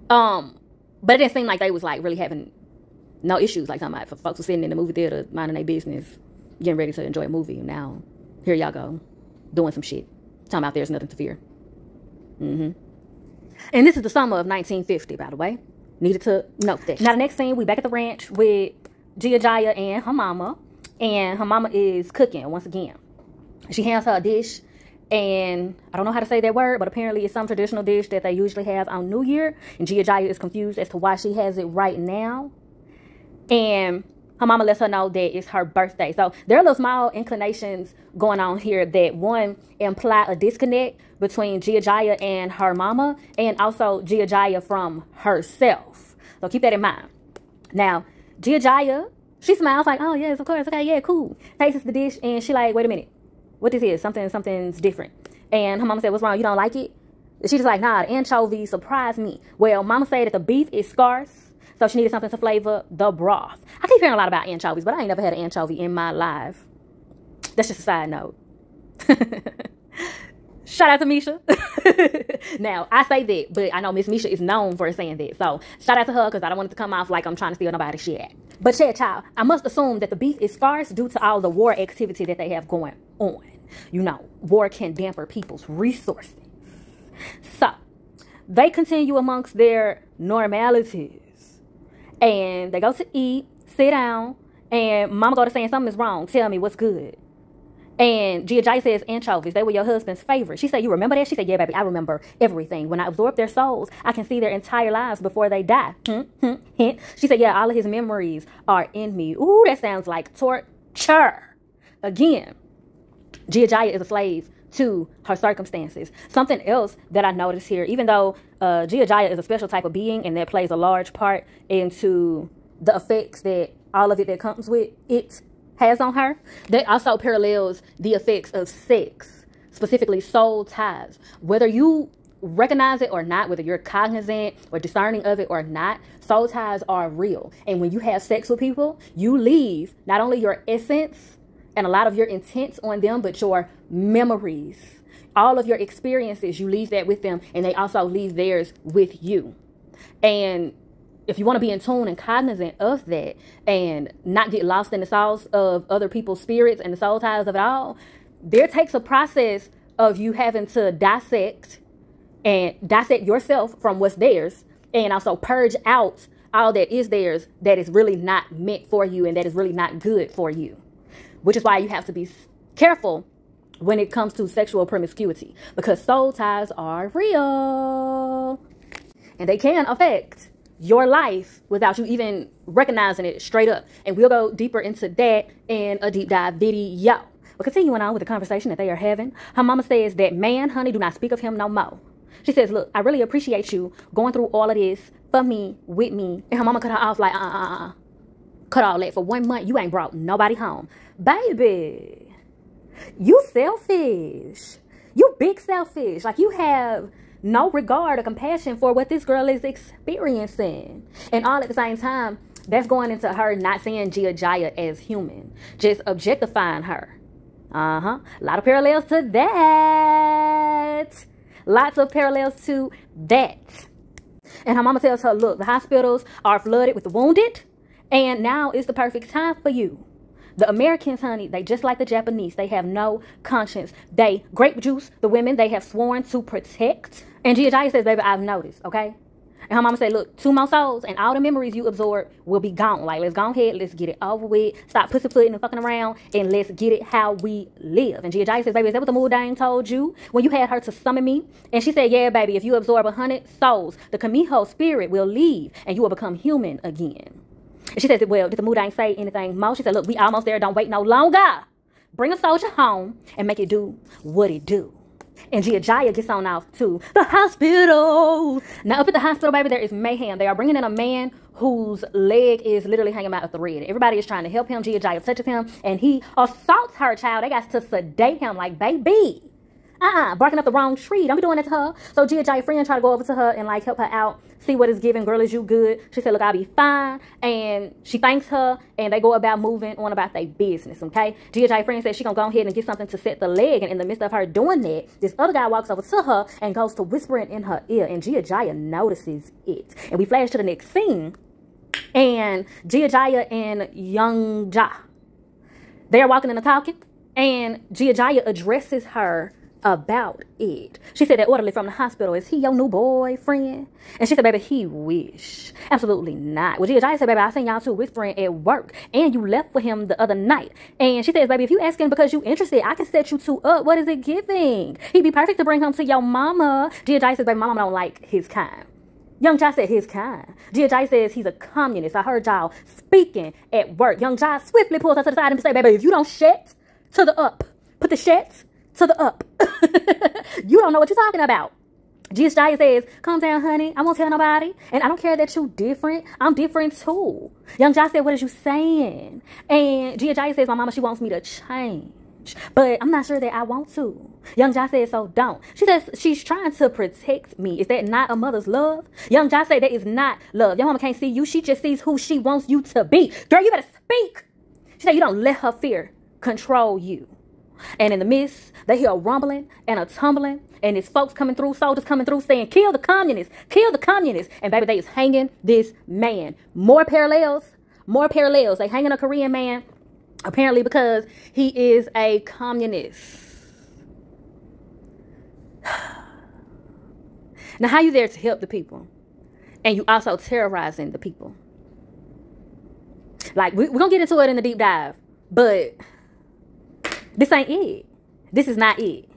But it didn't seem like they was like really having no issues. Like talking about if folks were sitting in the movie theater minding their business, getting ready to enjoy a movie. Now, here y'all go, doing some shit. Talking about there's nothing to fear. And this is the summer of 1950, by the way. Needed to note that. Now, the next scene, we back at the ranch with Gia Jaya and her mama. And her mama is cooking once again. She hands her a dish. And I don't know how to say that word, but apparently it's some traditional dish that they usually have on New Year. And Gia Jaya is confused as to why she has it right now. And her mama lets her know that it's her birthday. So there are little small inclinations going on here that, one, imply a disconnect between Gia Jaya and her mama, and also Gia Jaya from herself. So keep that in mind. Now, Gia Jaya She smiles like, oh, yes, of course. Okay, yeah, cool. Tastes the dish, and she like, wait a minute. What this is? Something's different. And her mama said, what's wrong? You don't like it? She's just like, nah, the anchovy surprised me. Well, mama said that the beef is scarce, so she needed something to flavor the broth. I keep hearing a lot about anchovies, but I ain't never had an anchovy in my life. That's just a side note. Shout out to Misha. Now, I say that, but I know Miss Misha is known for saying that. So, shout out to her, because I don't want it to come off like I'm trying to steal nobody's shit. But, yeah, child, I must assume that the beef is scarce due to all the war activity that they have going on. You know, war can damper people's resources. So, they continue amongst their normalities. And they go to eat, sit down, and mama go to saying something is wrong. Tell me what's good. And Gia Jai says, anchovies, they were your husband's favorite. She said, you remember that? She said, yeah, baby, I remember everything. When I absorb their souls, I can see their entire lives before they die. Hint. She said, yeah, all of his memories are in me. Ooh, that sounds like torture. Again, Gia Jai is a slave to her circumstances. Something else that I noticed here, even though Gia Jai is a special type of being and that plays a large part into the effects that all of it that comes with it has on her, that also parallels the effects of sex, specifically soul ties. Whether you recognize it or not, whether you're cognizant or discerning of it or not, soul ties are real. And when you have sex with people, you leave not only your essence and a lot of your intents on them, but your memories, all of your experiences, you leave that with them, and they also leave theirs with you. And if you want to be in tune and cognizant of that and not get lost in the sauce of other people's spirits and the soul ties of it all, there takes a process of you having to dissect yourself from what's theirs, and also purge out all that is theirs that is really not meant for you and that is really not good for you. Which is why you have to be careful when it comes to sexual promiscuity, because soul ties are real and they can affect your life without you even recognizing it straight up. And we'll go deeper into that in a deep dive video. But continuing on with the conversation that they are having, her mama says that, man, honey, do not speak of him no more. She says, look, I really appreciate you going through all of this for me, with me. And her mama cut her off like, cut all that. For 1 month, you ain't brought nobody home. Baby, you selfish. You big selfish. Like, you have no regard or compassion for what this girl is experiencing. And all at the same time, that's going into her not seeing Gia Jaya as human, just objectifying her. A lot of parallels to that. Lots of parallels to that. And her mama tells her, look, the hospitals are flooded with the wounded, and now is the perfect time for you. The Americans, honey, they just like the Japanese. They have no conscience. They grape juice the women they have sworn to protect. And Gia Jaya says, baby, I've noticed, okay? And her mama said, look, 2 more souls and all the memories you absorb will be gone. Like, let's go ahead, let's get it over with. Stop pussyfooting and fucking around, and let's get it how we live. And Gia Jaya says, baby, is that what the mood dang told you when you had her to summon me? And she said, yeah, baby, if you absorb 100 souls, the Kamiho spirit will leave and you will become human again. And she says, well, did the mood ain't say anything more? She said, look, we almost there. Don't wait no longer. Bring a soldier home and make it do what it do. And Gia Jaya gets on off to the hospital. Now, up at the hospital, baby, there is mayhem. They are bringing in a man whose leg is literally hanging out of the thread. Everybody is trying to help him. Gia Jaya touches him, and he assaults her, child. They got to sedate him like, baby. Barking up the wrong tree. Don't be doing that to her. So Gia Jaya friend try to go over to her and like help her out, see what is given. Girl, is you good? She said, look, I'll be fine. And she thanks her, and they go about moving on about their business, okay? Gia Jaya friend said she gonna go ahead and get something to set the leg. And in the midst of her doing that, this other guy walks over to her and goes to whispering in her ear. And Gia Jaya notices it. And we flash to the next scene. And Gia Jaya and Young Ja, they are walking and talking. And Gia Jaya addresses her about it. She said that orderly from the hospital, is he your new boyfriend? And she said, baby, he wish. Absolutely not. Well, Gia Jaya said, baby, I seen y'all two whispering at work, and you left for him the other night. And she says, baby, if you asking because you interested, I can set you two up. What is it giving? He'd be perfect to bring him to your mama. Gia Jaya says, baby, mama don't like his kind. Young Ja said his kind. Gia Jaya says he's a communist. I heard y'all speaking at work. Young Ja swiftly pulls her to the side and says, baby, if you don't shit to the up, put the shit to the up. You don't know what you're talking about. Jaya says, calm down, honey. I won't tell nobody. And I don't care that you different. I'm different too. Young Jai said, what is you saying? And Jaya says, my mama, she wants me to change. But I'm not sure that I want to. Young Jai says, so don't. She says she's trying to protect me. Is that not a mother's love? Young Jai said that is not love. Your mama can't see you. She just sees who she wants you to be. Girl, you better speak. She said you don't let her fear control you. And in the midst, they hear a rumbling and a tumbling. And it's folks coming through, soldiers coming through saying, kill the communists, kill the communists. And baby, they is hanging this man. More parallels, more parallels. They hanging a Korean man, apparently because he is a communist. Now, how you there to help the people? And you also terrorizing the people. Like, we're going to get into it in the deep dive. But this ain't it. This is not it.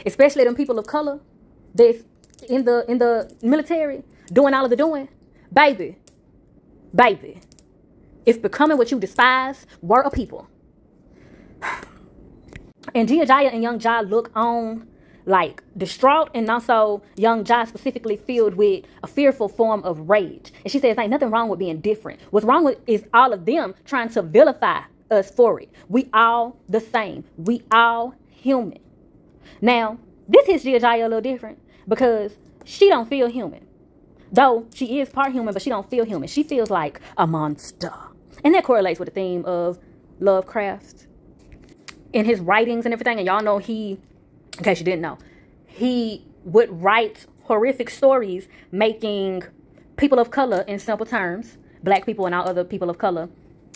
Especially them people of color that's in the military doing all of the doing. Baby. If becoming what you despise were a people. And Jaya and Young Jai look on like distraught, and also Young Jai specifically filled with a fearful form of rage. And she says, ain't nothing wrong with being different. What's wrong with is all of them trying to vilify us for it. We all the same. We all human. Now, this hits Jaya a little different because she don't feel human. Though she is part human, but she don't feel human. She feels like a monster. And that correlates with the theme of LoveCraft. In his writings and everything, and y'all know he, in case you didn't know, he would write horrific stories making people of color in simple terms, black people and all other people of color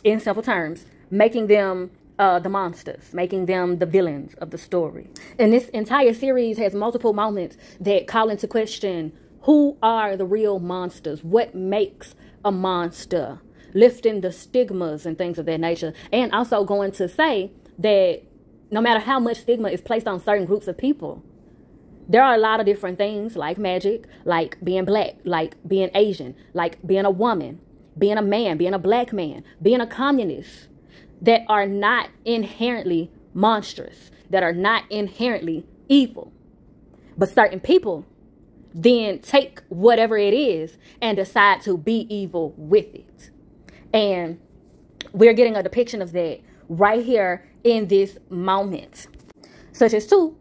in simple terms, making them the monsters, making them the villains of the story. And this entire series has multiple moments that call into question, who are the real monsters? What makes a monster? Lifting the stigmas and things of that nature. And also going to say that no matter how much stigma is placed on certain groups of people, there are a lot of different things like magic, like being black, like being Asian, like being a woman, being a man, being a black man, being a communist, that are not inherently monstrous, that are not inherently evil. But certain people then take whatever it is and decide to be evil with it. And we're getting a depiction of that right here in this moment. Such as too,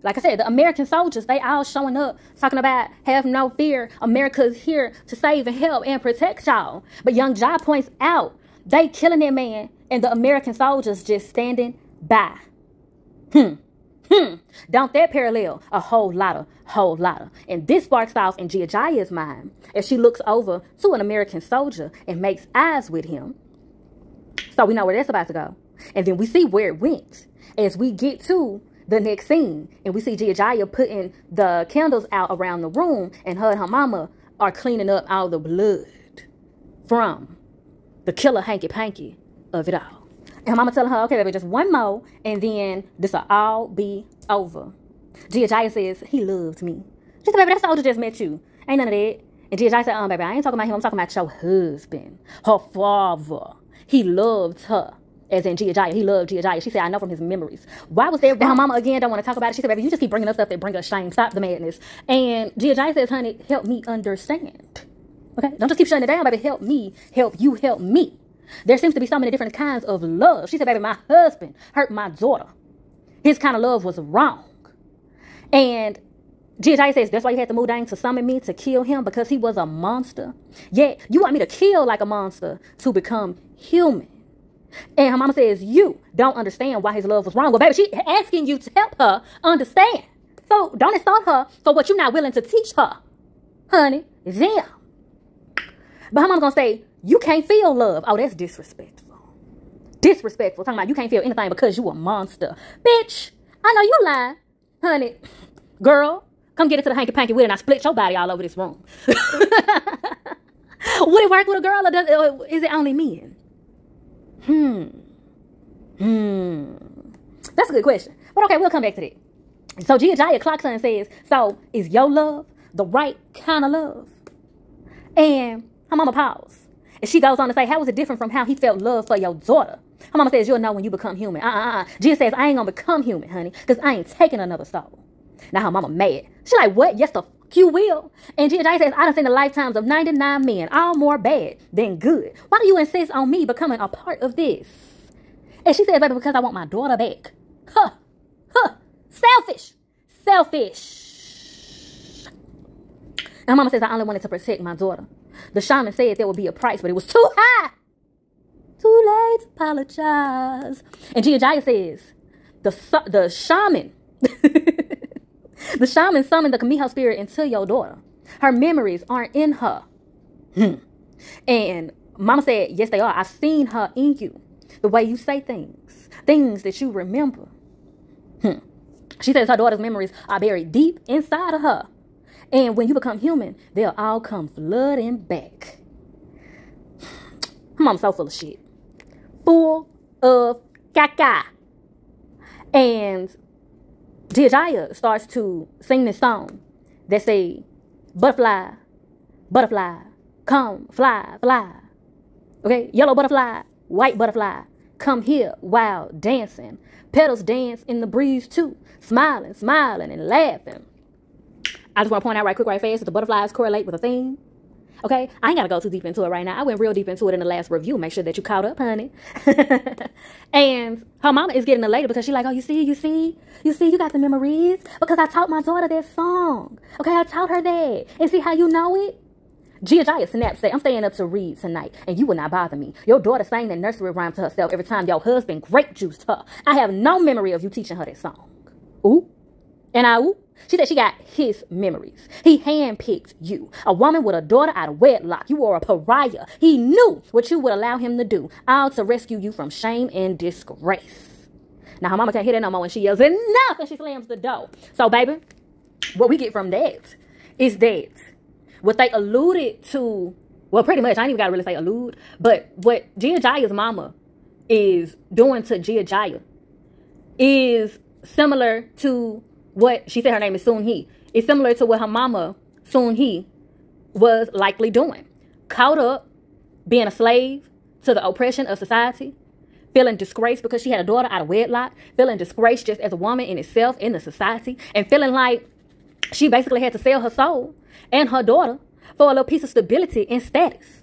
like I said, the American soldiers, they all showing up talking about have no fear. America's here to save and help and protect y'all. But Young Jai points out they killing that man and the American soldiers just standing by. Don't that parallel a whole lot of. And this sparks off in Jaya's mind as she looks over to an American soldier and makes eyes with him. So we know where that's about to go. And then we see where it went as we get to the next scene. And we see Jaya putting the candles out around the room, and her and her mama are cleaning up all the blood from the killer hanky-panky of it all. And her mama telling her, okay, baby, just one more, and then this will all be over. Jaya says, he loves me. She said, baby, that soldier just met you. Ain't none of that. And Jaya said, baby, I ain't talking about him. I'm talking about your husband, her father. He loved her. As in Jaya, he loved Jaya. She said, I know from his memories. Why was there? And her mama again don't want to talk about it. She said, baby, you just keep bringing up stuff that bring us shame. Stop the madness. And Jaya says, honey, help me understand. Okay? Don't just keep shutting it down, baby. Help me. Help you. Help me. There seems to be so many different kinds of love. She said, baby, my husband hurt my daughter. His kind of love was wrong. And Jaya says, that's why you had to move down to summon me to kill him, because he was a monster. Yet you want me to kill like a monster to become human. And her mama says, you don't understand why his love was wrong. Well, baby, she asking you to help her understand. So don't insult her for what you're not willing to teach her. Honey, it's them. But her mama's going to say, you can't feel love. Oh, that's disrespectful. Disrespectful. Talking about you can't feel anything because you a monster. Bitch, I know you lying. Honey, girl, come get into the hanky-panky with it and I split your body all over this room. Would it work with a girl, or is it only men? That's a good question. But okay, we'll come back to that. So Jaya clocks her and says, so is your love the right kind of love? And her mama paused. And she goes on to say, how was it different from how he felt love for your daughter? Her mama says, you'll know when you become human. Jia says, I ain't gonna become human, honey, because I ain't taking another soul. Now her mama mad. She like, what? Yes, the fuck You will. And Gia says, I done seen the lifetimes of 99 men, all more bad than good. Why do you insist on me becoming a part of this? And she says, baby, because I want my daughter back. Selfish. Selfish. And mama says, I only wanted to protect my daughter. The shaman said there would be a price, but it was too high. Too late to apologize. And Gia says, the shaman, the shaman summoned the Kamiho spirit into your daughter. Her memories aren't in her. And mama said, yes, they are. I've seen her in you. The way you say things that you remember. She says her daughter's memories are buried deep inside of her. And when you become human, they'll all come flooding back. Her mom's so full of shit. Full of caca. And Gia starts to sing this song that say, butterfly, butterfly, come, fly, fly. Okay, yellow butterfly, white butterfly, come here while dancing. Petals dance in the breeze too, smiling, smiling, and laughing. I just want to point out right quick, right fast, that the butterflies correlate with a theme. Okay, I ain't got to go too deep into it right now. I went real deep into it in the last review. Make sure that you caught up, honey. And her mama is getting elated because she's like, oh, you see, you got the memories. Because I taught my daughter that song. Okay, I taught her that. And see how you know it? Gia snaps said, I'm staying up to read tonight, and you will not bother me. Your daughter sang that nursery rhyme to herself every time your husband grape juiced her. I have no memory of you teaching her that song. Ooh. And ooh. She said she got his memories. He handpicked you. A woman with a daughter out of wedlock. You are a pariah. He knew what you would allow him to do, all to rescue you from shame and disgrace. Now, her mama can't hear that no more, and she yells, enough, and she slams the door. So, baby, what we get from that is that what they alluded to, well, pretty much, I ain't even got to really say allude, but what Gia's mama is doing to Gia is similar to what she said her name is Soon Hee. It's similar to what her mama, Soon Hee, was likely doing. Caught up being a slave to the oppression of society, feeling disgraced because she had a daughter out of wedlock, feeling disgraced just as a woman in itself, in the society, and feeling like she basically had to sell her soul and her daughter for a little piece of stability and status.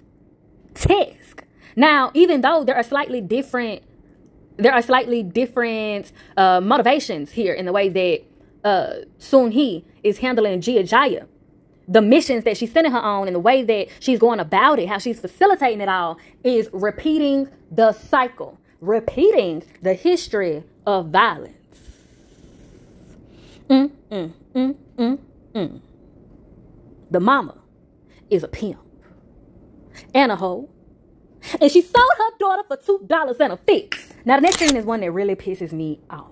Tisk. Now, even though there are slightly different motivations here in the way that Soon Hee is handling Gia, the missions that she's sending her on and the way that she's going about it, how she's facilitating it all, is repeating the cycle, repeating the history of violence. The mama is a pimp and a hoe, and she sold her daughter for $2 and a fix. Now, the next thing is one that really pisses me off.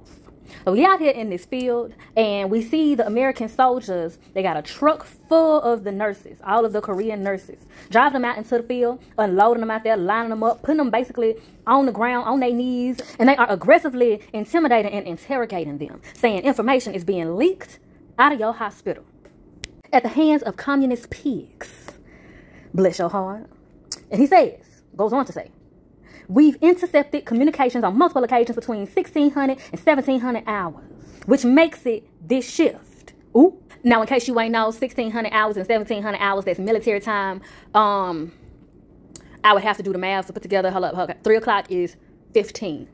So we out here in this field, and we see the American soldiers. They got a truck full of the nurses, all of the Korean nurses, driving them out into the field, unloading them out there, lining them up, putting them basically on the ground, on their knees, and they are aggressively intimidating and interrogating them, saying information is being leaked out of your hospital at the hands of communist pigs. Bless your heart. And he says, goes on to say, we've intercepted communications on multiple occasions between 1600 and 1700 hours, which makes it this shift. Ooh. Now, in case you ain't know, 1600 hours and 1700 hours, that's military time. I would have to do the math to put together. Hold up. 3 o'clock is 15.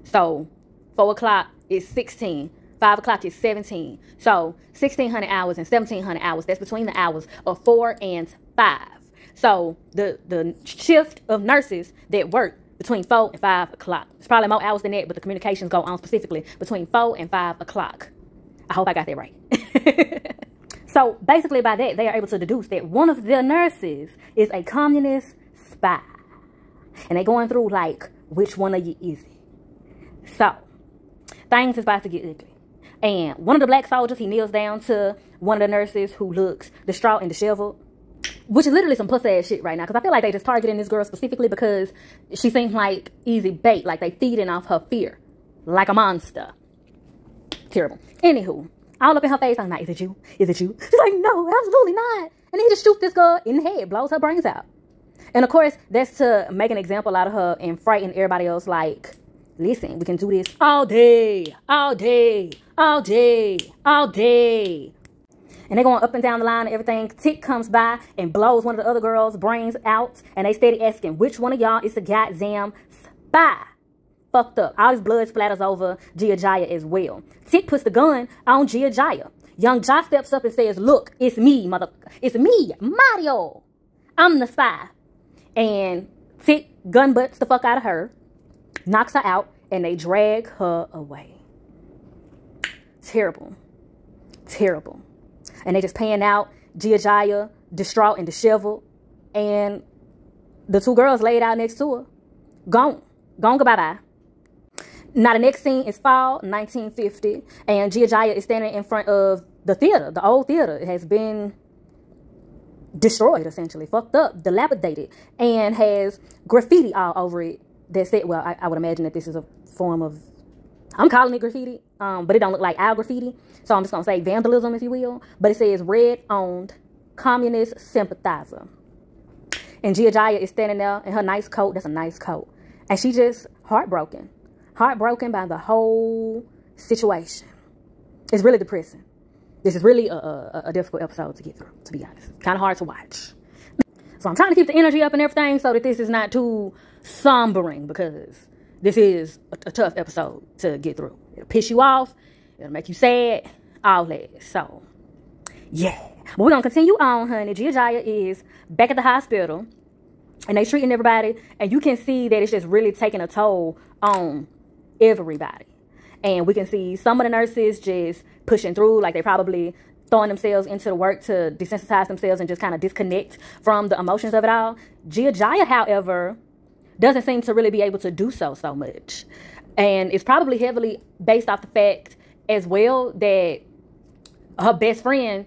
So 4 o'clock is 16. 5 o'clock is 17. So 1600 hours and 1700 hours, that's between the hours of 4 and 5. So the shift of nurses that work between 4 and 5 o'clock. It's probably more hours than that, but the communications go on specifically between 4 and 5 o'clock. I hope I got that right. So basically by that, they are able to deduce that one of the nurses is a communist spy. And they're going through like, which one of you is it? So things is about to get ugly. And one of the black soldiers, he kneels down to one of the nurses who looks distraught and disheveled, which is literally some pussy ass shit right now. Because I feel like they just targeting this girl specifically because she seems like easy bait. Like they feeding off her fear. Like a monster. Terrible. Anywho, all up in her face. I'm like, is it you? Is it you? She's like, no, absolutely not. And then he just shoots this girl in the head. Blows her brains out. And of course, that's to make an example out of her and frighten everybody else. Like, listen, we can do this all day. All day. All day. All day. And they're going up and down the line and everything. Tick comes by and blows one of the other girls' brains out. And they steady asking, which one of y'all is the goddamn spy? Fucked up. All this blood splatters over Gia Jaya as well. Tick puts the gun on Gia Jaya. Young Ja steps up and says, look, it's me, it's me, Mario. I'm the spy. And Tick gun butts the fuck out of her, knocks her out, and they drag her away. Terrible. Terrible. And they just pan out Gia Jaya, distraught and disheveled, and the two girls laid out next to her. Gone. Gone, bye-bye. Now, the next scene is fall 1950, and Gia Jaya is standing in front of the theater. The old theater. It has been destroyed, essentially. Fucked up, dilapidated, and has graffiti all over it that said, well, I would imagine that this is a form of, I'm calling it graffiti, but it don't look like our graffiti, so I'm just going to say vandalism, if you will. But it says, red-owned communist sympathizer. And Gia Jaya is standing there in her nice coat. That's a nice coat. And she just heartbroken. Heartbroken by the whole situation. It's really depressing. This is really a difficult episode to get through, to be honest. Kind of hard to watch. So I'm trying to keep the energy up and everything so that this is not too sombering, because this is a tough episode to get through. It'll piss you off. It'll make you sad. All that. So, yeah. But we're going to continue on, honey. Gia Jaya is back at the hospital, and they treating everybody, and you can see that it's just really taking a toll on everybody. And we can see some of the nurses just pushing through, like they probably throwing themselves into the work to desensitize themselves and just kind of disconnect from the emotions of it all. Gia Jaya, however, doesn't seem to really be able to do so much. And it's probably heavily based off the fact as well that her best friend,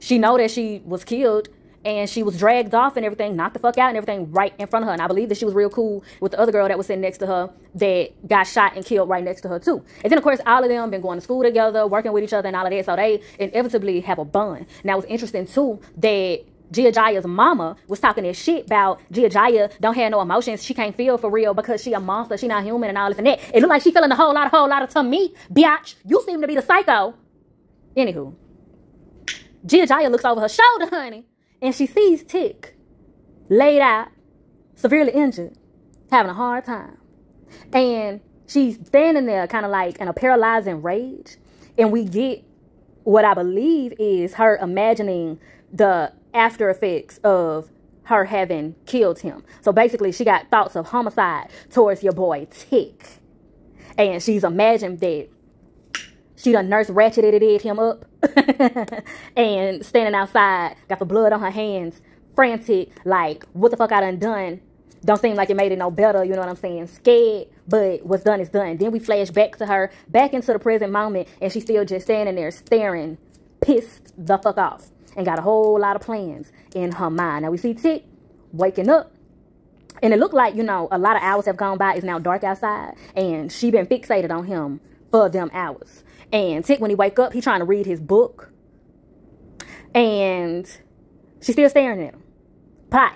she know that she was killed, and she was dragged off and everything, knocked the fuck out and everything right in front of her. And I believe that she was real cool with the other girl that was sitting next to her that got shot and killed right next to her too. And then, of course, all of them been going to school together, working with each other and all of that. So they inevitably have a bond. Now, it's interesting too that Gia Jaya's mama was talking this shit about Gia Jaya don't have no emotions. She can't feel for real because she a monster. She not human and all this and that. It looked like she feeling a whole lot of to me, biatch. You seem to be the psycho. Anywho, Gia Jaya looks over her shoulder, honey, and she sees Tick laid out, severely injured, having a hard time. And she's standing there kind of like in a paralyzing rage. And we get what I believe is her imagining the after effects of her having killed him. So basically, she got thoughts of homicide towards your boy Tick. And she's imagined that she done nurse ratcheted him up and standing outside, got the blood on her hands, frantic, like, what the fuck I done? Don't seem like it made it no better, you know what I'm saying? Scared, but what's done is done. Then we flash back to her, back into the present moment, and she's still just standing there staring, pissed the fuck off, and got a whole lot of plans in her mind. Now we see Tick waking up, and it looked like, you know, a lot of hours have gone by. It's now dark outside, and she been fixated on him for them hours. And Tick, when he wake up, he trying to read his book. And she's still staring at him. Pie.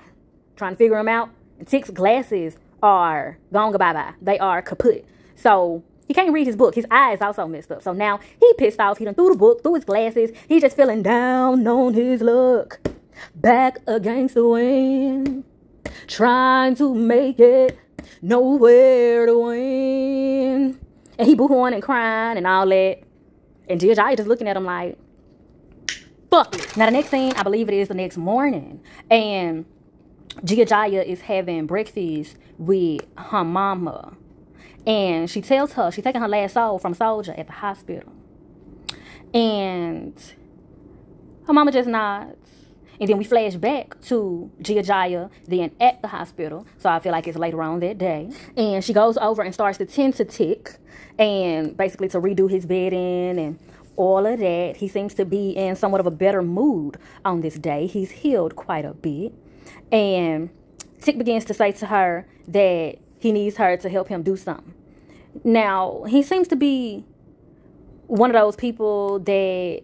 Trying to figure him out. And Tick's glasses are gone bye-bye. They are kaput. So he can't read his book. His eyes also messed up. So now he pissed off. He done threw the book, threw his glasses. He's just feeling down on his luck. Back against the wind. Trying to make it. Nowhere to win. And he boo-hooing and crying and all that. And Gia Jaya just looking at him like, fuck it. Now, the next scene, I believe it is the next morning. And Gia Jaya is having breakfast with her mama. And she tells her she's taking her last soul from Soldier at the hospital. And her mama just nods. And then we flash back to Gia Jaya then at the hospital. So I feel like it's later on that day. And she goes over and starts to tend to Tick. And basically to redo his bedding and all of that. He seems to be in somewhat of a better mood on this day. He's healed quite a bit. And Tick begins to say to her that he needs her to help him do something. Now, he seems to be one of those people that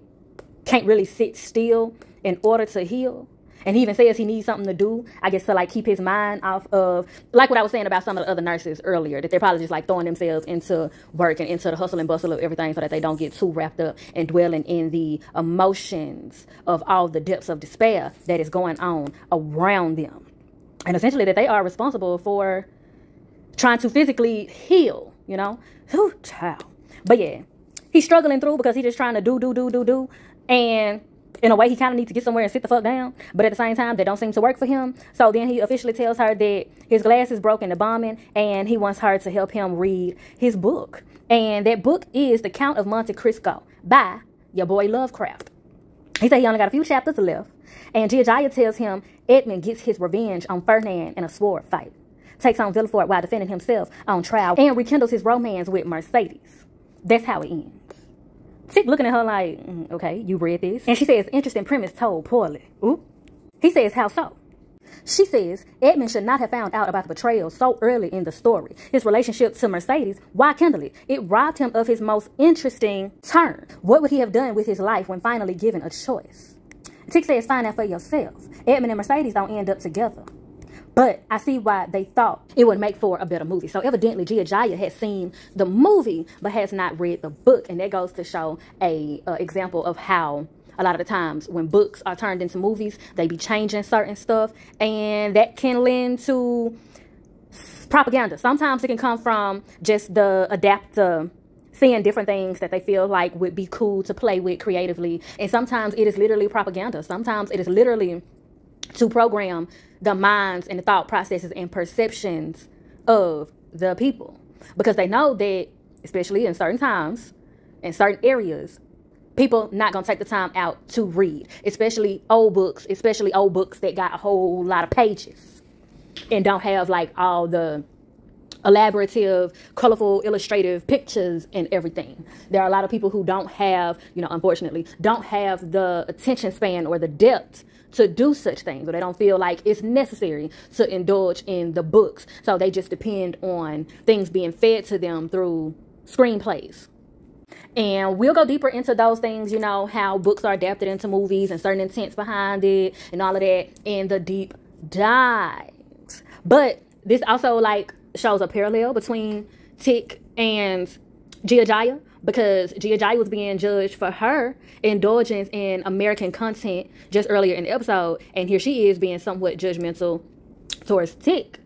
can't really sit still in order to heal. And he even says he needs something to do, I guess, to like keep his mind off of, like what I was saying about some of the other nurses earlier, that they're probably just like throwing themselves into work and into the hustle and bustle of everything so that they don't get too wrapped up and dwelling in the emotions of all the depths of despair that is going on around them. And essentially that they are responsible for trying to physically heal, you know? Whew, child. But yeah, he's struggling through because he's just trying to do. And in a way, he kind of needs to get somewhere and sit the fuck down. But at the same time, that don't seem to work for him. So then he officially tells her that his glass is broken to bombing, and he wants her to help him read his book. And that book is The Count of Monte Cristo by your boy LoveCraft. He said he only got a few chapters left. And Giajaya tells him Edmund gets his revenge on Ferdinand in a sword fight, takes on Villefort while defending himself on trial, and rekindles his romance with Mercedes. That's how it ends. Tick looking at her like, okay, you read this? And she says, interesting premise told poorly. Ooh. He says, how so? She says, Edmund should not have found out about the betrayal so early in the story. His relationship to Mercedes, why kindle it? It robbed him of his most interesting turn. What would he have done with his life when finally given a choice? Tick says, find out for yourself. Edmund and Mercedes don't end up together. But I see why they thought it would make for a better movie. So evidently, Giajaya has seen the movie, but has not read the book. And that goes to show a example of how a lot of the times when books are turned into movies, they be changing certain stuff. And that can lend to propaganda. Sometimes it can come from just the adapter seeing different things that they feel like would be cool to play with creatively. And sometimes it is literally propaganda. Sometimes it is literally to program the minds and the thought processes and perceptions of the people. Because they know that, especially in certain times, in certain areas, people not going to take the time out to read. Especially old books that got a whole lot of pages and don't have like all the elaborative, colorful, illustrative pictures and everything. There are a lot of people who don't have, unfortunately, don't have the attention span or the depth to do such things, or they don't feel like it's necessary to indulge in the books. So they just depend on things being fed to them through screenplays. And we'll go deeper into those things, how books are adapted into movies and certain intents behind it and all of that in the deep dives. But this also like shows a parallel between Tick and Giajaya, because Giajaya was being judged for her indulgence in American content just earlier in the episode. And here she is being somewhat judgmental towards Tick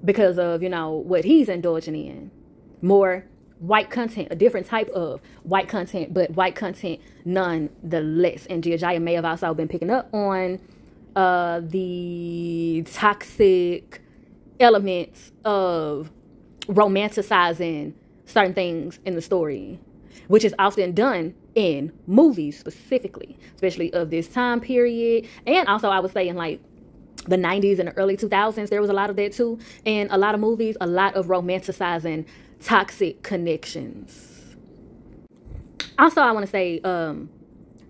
because of, what he's indulging in. More white content, a different type of white content, but white content nonetheless. And Giajaya may have also been picking up on the toxic elements of romanticizing certain things in the story, which is often done in movies specifically, especially of this time period. And also I would say in like the 90s and the early 2000s, there was a lot of that too. In a lot of movies, a lot of romanticizing toxic connections. Also, I want to say,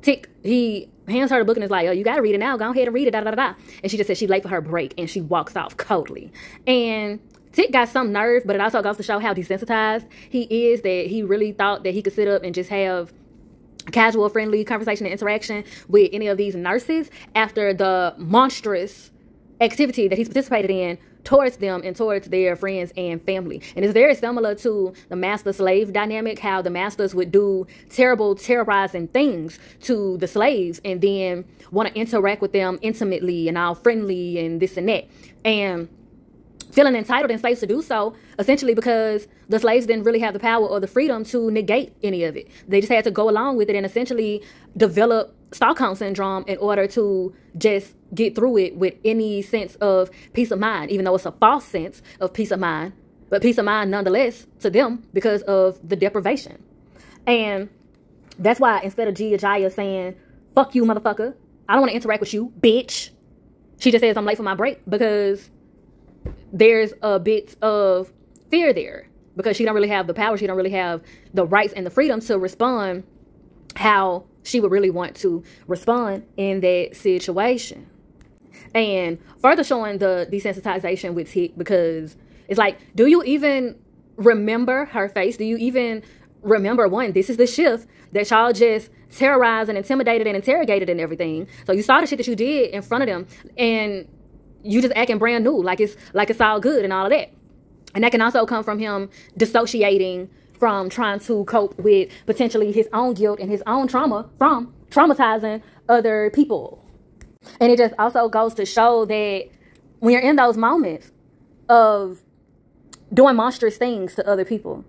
Tick, he hands her the book and is like, oh, you got to read it now. Go ahead and read it, da, da, da, da. And she just said she's late for her break and she walks off coldly. And Tick got some nerve, but it also goes to show how desensitized he is, that he really thought that he could sit up and just have casual, friendly conversation and interaction with any of these nurses after the monstrous activity that he's participated in towards them and towards their friends and family. And it's very similar to the master-slave dynamic, how the masters would do terrible, terrorizing things to the slaves and then want to interact with them intimately and all friendly and this and that. And feeling entitled and safe to do so, essentially because the slaves didn't really have the power or the freedom to negate any of it. They just had to go along with it and essentially develop Stockholm syndrome in order to just get through it with any sense of peace of mind, even though it's a false sense of peace of mind, but peace of mind nonetheless to them because of the deprivation. And that's why instead of Giajaya saying, fuck you, motherfucker, I don't want to interact with you, bitch, she just says I'm late for my break, because there's a bit of fear there because she don't really have the power. She don't really have the rights and the freedom to respond how she would really want to respond in that situation. And further showing the desensitization with Tick, because it's like, do you even remember her face? Do you even remember, one, this is the shift that y'all just terrorized and intimidated and interrogated and everything. So you saw the shit that you did in front of them, and you just acting brand new, like it's all good and all of that. And that can also come from him dissociating from trying to cope with potentially his own guilt and his own trauma from traumatizing other people. And it just also goes to show that when you're in those moments of doing monstrous things to other people,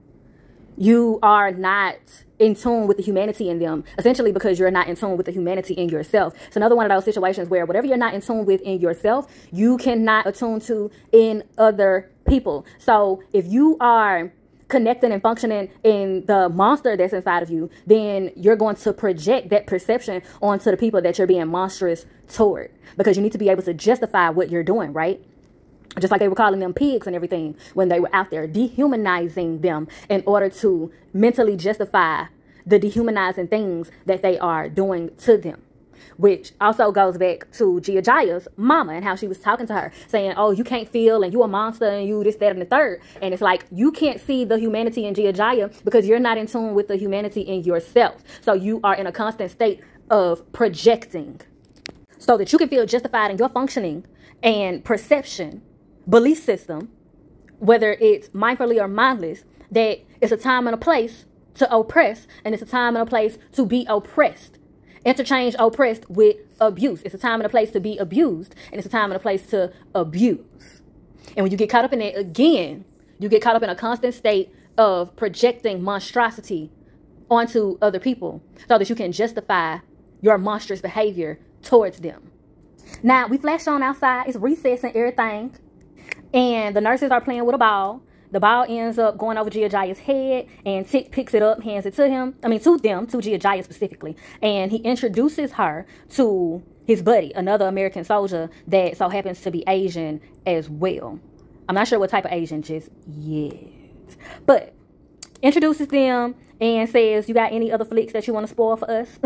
you are not in tune with the humanity in them, essentially because you're not in tune with the humanity in yourself. It's another one of those situations where whatever you're not in tune with in yourself, you cannot attune to in other people. So if you are connecting and functioning in the monster that's inside of you, then you're going to project that perception onto the people that you're being monstrous toward, because you need to be able to justify what you're doing, right? Just like they were calling them pigs and everything when they were out there dehumanizing them in order to mentally justify the dehumanizing things that they are doing to them. Which also goes back to Gia Jaya's mama and how she was talking to her, saying, oh, you can't feel and you a monster and you this, that, and the third. And it's like, you can't see the humanity in Gia Jaya because you're not in tune with the humanity in yourself. So you are in a constant state of projecting so that you can feel justified in your functioning and perception, belief system, whether it's mindfully or mindless, that it's a time and a place to oppress and it's a time and a place to be oppressed. Interchange oppressed with abuse. It's a time and a place to be abused, and it's a time and a place to abuse. And when you get caught up in it again, you get caught up in a constant state of projecting monstrosity onto other people so that you can justify your monstrous behavior towards them. Now, we flashed on outside. It's recess and everything, and the nurses are playing with a ball. The ball ends up going over Gia Jaya's head, and Tick picks it up, hands it to him. I mean, to them, to Gia Jaya specifically. And he introduces her to his buddy, another American soldier that so happens to be Asian as well. I'm not sure what type of Asian just yet. But introduces them and says, you got any other flicks that you want to spoil for us?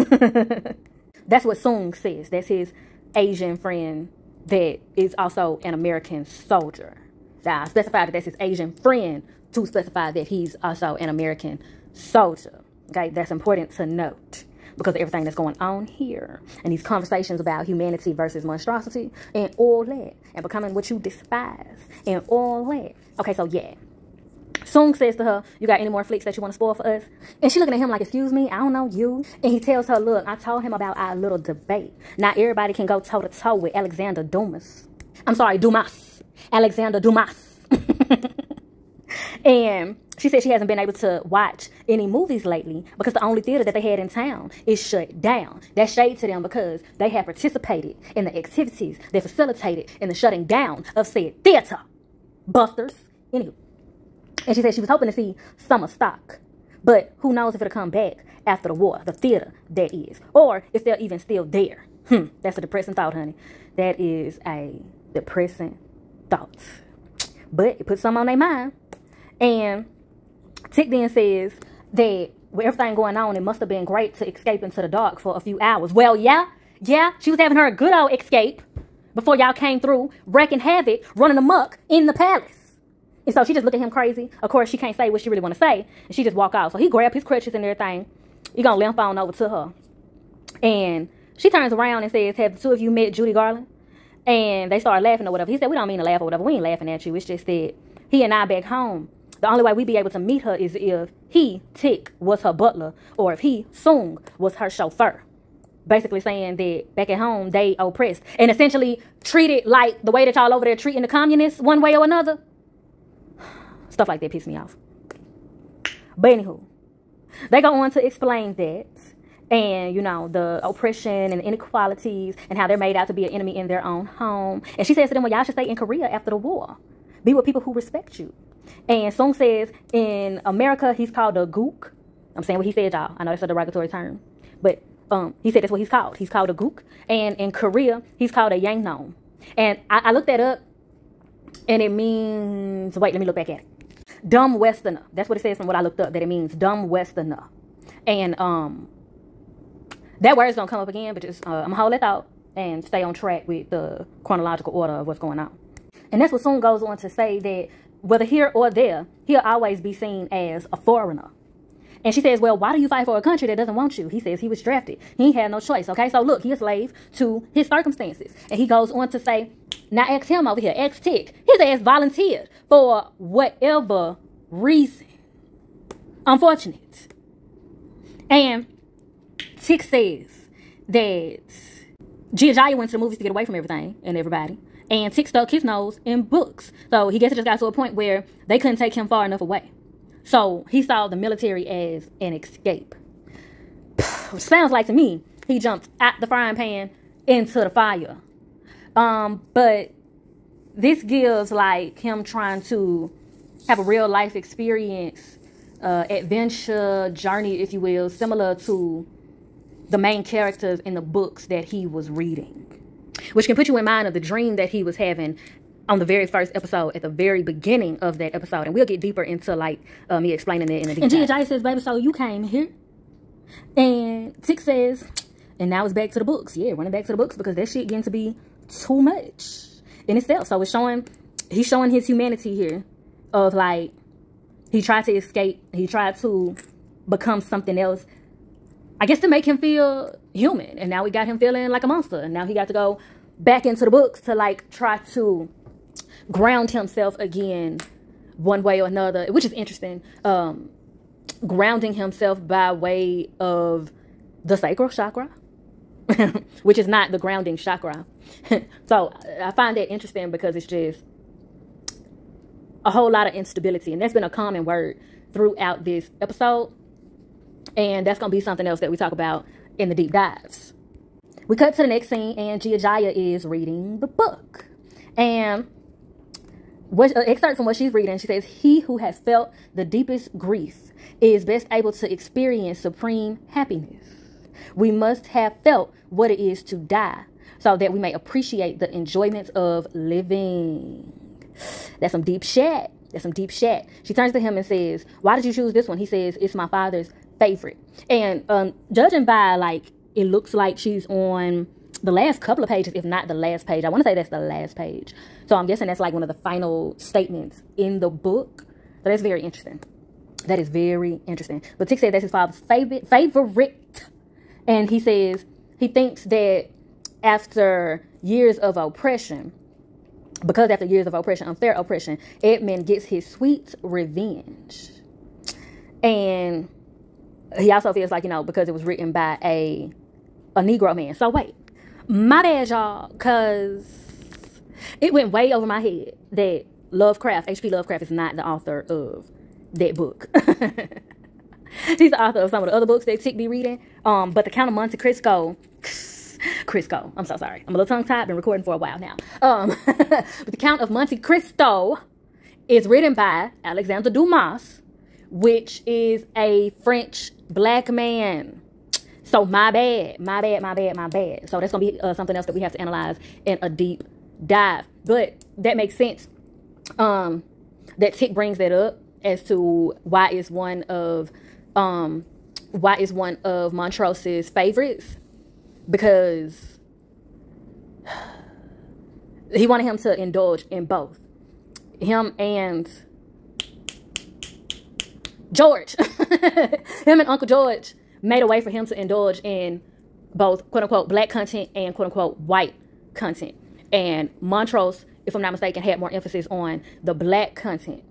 That's what Sung says. That's his Asian friend that is also an American soldier. Now, I specified that that's his Asian friend to specify that he's also an American soldier. Okay, that's important to note because of everything that's going on here and these conversations about humanity versus monstrosity and all that and becoming what you despise and all that. Okay, so yeah. Sung says to her, you got any more flicks that you want to spoil for us? And she looking at him like, excuse me, I don't know you. And he tells her, look, I told him about our little debate. Not everybody can go toe-to-toe with Alexander Dumas. I'm sorry, Dumas. Alexander Dumas. And she said she hasn't been able to watch any movies lately because the only theater that they had in town is shut down. That's shade to them because they have participated in the activities that facilitated in the shutting down of said theater. Busters. Anywho. And she said she was hoping to see summer stock. But who knows if it'll come back after the war, the theater that is. Or if they're even still there. That's a depressing thought, honey. That is a depressing thought. But it puts some on their mind. And Tick then says that with everything going on, it must have been great to escape into the dark for a few hours. Well, yeah, she was having her a good old escape before y'all came through, wreaking havoc, running amok in the palace. And so she just looked at him crazy. Of course, she can't say what she really want to say. And she just walk off. So he grabbed his crutches and everything. He gonna limp on over to her. And she turns around and says, have the two of you met Judy Garland? And they started laughing or whatever. He said, we don't mean to laugh or whatever. We ain't laughing at you. It's just that he and I back home, the only way we be able to meet her is if he, Tick, was her butler, or if he, Sung, was her chauffeur. Basically saying that back at home, they oppressed and essentially treated like the way that y'all over there treating the communists one way or another. Stuff like that piss me off. But anywho, they go on to explain that. And, you know, the oppression and inequalities and how they're made out to be an enemy in their own home. And she says to them, well, y'all should stay in Korea after the war. Be with people who respect you. And Sung says in America, he's called a gook. I'm saying what he said, y'all. I know that's a derogatory term. But he said that's what he's called. He's called a gook. And in Korea, he's called a yangnom. And I looked that up. And it means, wait, let me look back at it. Dumb Westerner. That's what it says from what I looked up, that it means dumb Westerner. And that word's gonna come up again, but just I'm gonna hold that thought and stay on track with the chronological order of what's going on. And that's what Sung goes on to say, that whether here or there, he'll always be seen as a foreigner. And she says, well, why do you fight for a country that doesn't want you? He says he was drafted. He had no choice. Okay, so look, he's a slave to his circumstances. And he goes on to say, now ask him over here, ask Tick. His ass volunteered for whatever reason. Unfortunate. And Tick says that Jaya went to the movies to get away from everything and everybody. And Tick stuck his nose in books. So he guess it just got to a point where they couldn't take him far enough away. So he saw the military as an escape. Which sounds like to me, he jumped out the frying pan into the fire. But this gives like him trying to have a real life experience, adventure, journey, if you will, similar to the main characters in the books that he was reading. Which can put you in mind of the dream that he was having on the very first episode, at the very beginning of that episode. And we'll get deeper into like me explaining that in a deep dive. And Jaya says, baby, so you came here. And Tick says, and now it's back to the books. Yeah, running back to the books because that shit getting to be too much in itself. So it's showing, he's showing his humanity here of like, he tried to escape. He tried to become something else, I guess, to make him feel human. And now we got him feeling like a monster. And now he got to go back into the books to like try to ground himself again one way or another, which is interesting. Grounding himself by way of the sacral chakra, which is not the grounding chakra. So I find that interesting because it's just a whole lot of instability. And that's been a common word throughout this episode. And that's going to be something else that we talk about in the deep dives. We cut to the next scene and Jaya is reading the book. And excerpt from what she's reading, she says, he who has felt the deepest grief is best able to experience supreme happiness. We must have felt what it is to die so that we may appreciate the enjoyment of living. That's some deep shit. That's some deep shit. She turns to him and says, why did you choose this one? He says, it's my father's favorite. And judging by like, it looks like she's on the last couple of pages, if not the last page. I want to say that's the last page. So I'm guessing that's like one of the final statements in the book. So that's very interesting. That is very interesting. But Tick said that's his father's favorite. And he says he thinks that after years of oppression, because after years of oppression, unfair oppression, Edmund gets his sweet revenge. And he also feels like, you know, because it was written by a Negro man. So wait, my bad, y'all, because it went way over my head that LoveCraft, H.P. LoveCraft, is not the author of that book. He's the author of some of the other books that Tick be reading. But The Count of Monte Cristo, I'm so sorry. I'm a little tongue-tied, been recording for a while now. But The Count of Monte Cristo is written by Alexandre Dumas, which is a French black man. So my bad. So that's going to be something else that we have to analyze in a deep dive. But that makes sense that Tick brings that up as to why is one of Montrose's favorites, because he wanted him to indulge in both. Him and George, him and Uncle George made a way for him to indulge in both quote-unquote black content and quote-unquote white content. And Montrose, if I'm not mistaken, had more emphasis on the black content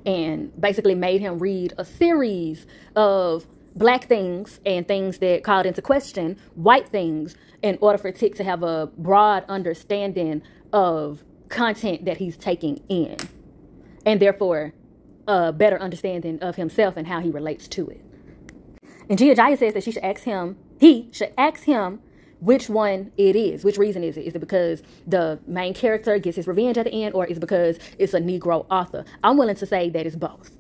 and basically made him read a series of black things and things that called into question white things in order for Tick to have a broad understanding of content that he's taking in, and therefore a better understanding of himself and how he relates to it. And Jaya says that he should ask him which one it is. Which reason is it? Is it because the main character gets his revenge at the end, or is it because it's a Negro author? I'm willing to say that it's both.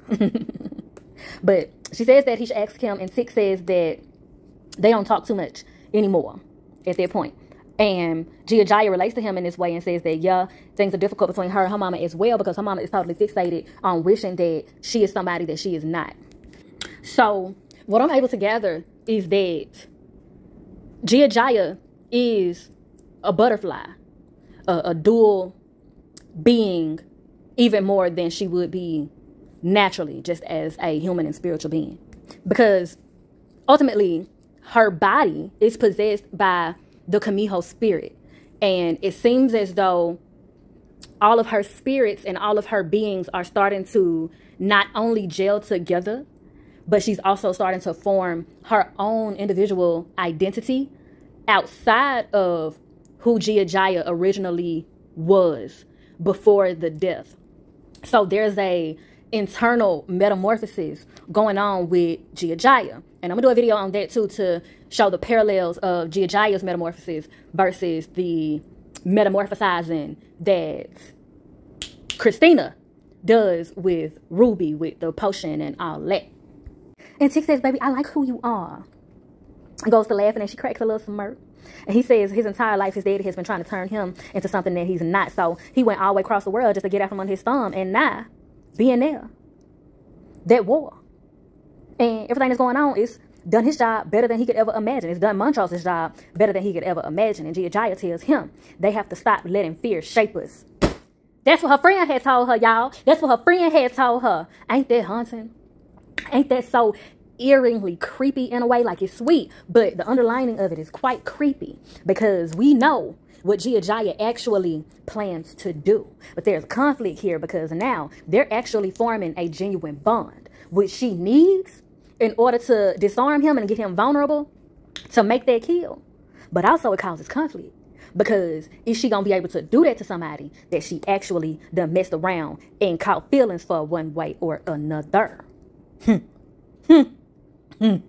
But she says that he should ask him, and Tick says that they don't talk too much anymore at that point. And Jaya relates to him in this way and says that, yeah, things are difficult between her and her mama as well, because her mama is totally fixated on wishing that she is somebody that she is not. So what I'm able to gather is that Jaya is a butterfly, a dual being, even more than she would be naturally, just as a human and spiritual being. because ultimately her body is possessed by the Kamiho spirit. And it seems as though all of her spirits and all of her beings are starting to not only gel together, but she's also starting to form her own individual identity outside of who Giajaya originally was before the death. So there's a internal metamorphosis going on with Giajaya. And I'm going to do a video on that too to show the parallels of Giajaya's metamorphosis versus the metamorphosizing that Christina does with Ruby with the potion and all that. And Tick says, baby, I like who you are. And goes to laughing and she cracks a little smirk. And he says his entire life his daddy has been trying to turn him into something that he's not. So he went all the way across the world just to get out from under his thumb. And now, being there, that war, and everything that's going on is done his job better than he could ever imagine. It's done Montrose's job better than he could ever imagine. And Giajaya tells him they have to stop letting fear shape us. That's what her friend had told her, y'all. That's what her friend had told her. Ain't that haunting? Ain't that so eerily creepy in a way? Like, it's sweet, but the underlining of it is quite creepy because we know what Giajaya actually plans to do. But there's conflict here because now they're actually forming a genuine bond, which she needs in order to disarm him and get him vulnerable to make that kill. But also it causes conflict because is she going to be able to do that to somebody that she actually done messed around and caught feelings for one way or another? Disc! And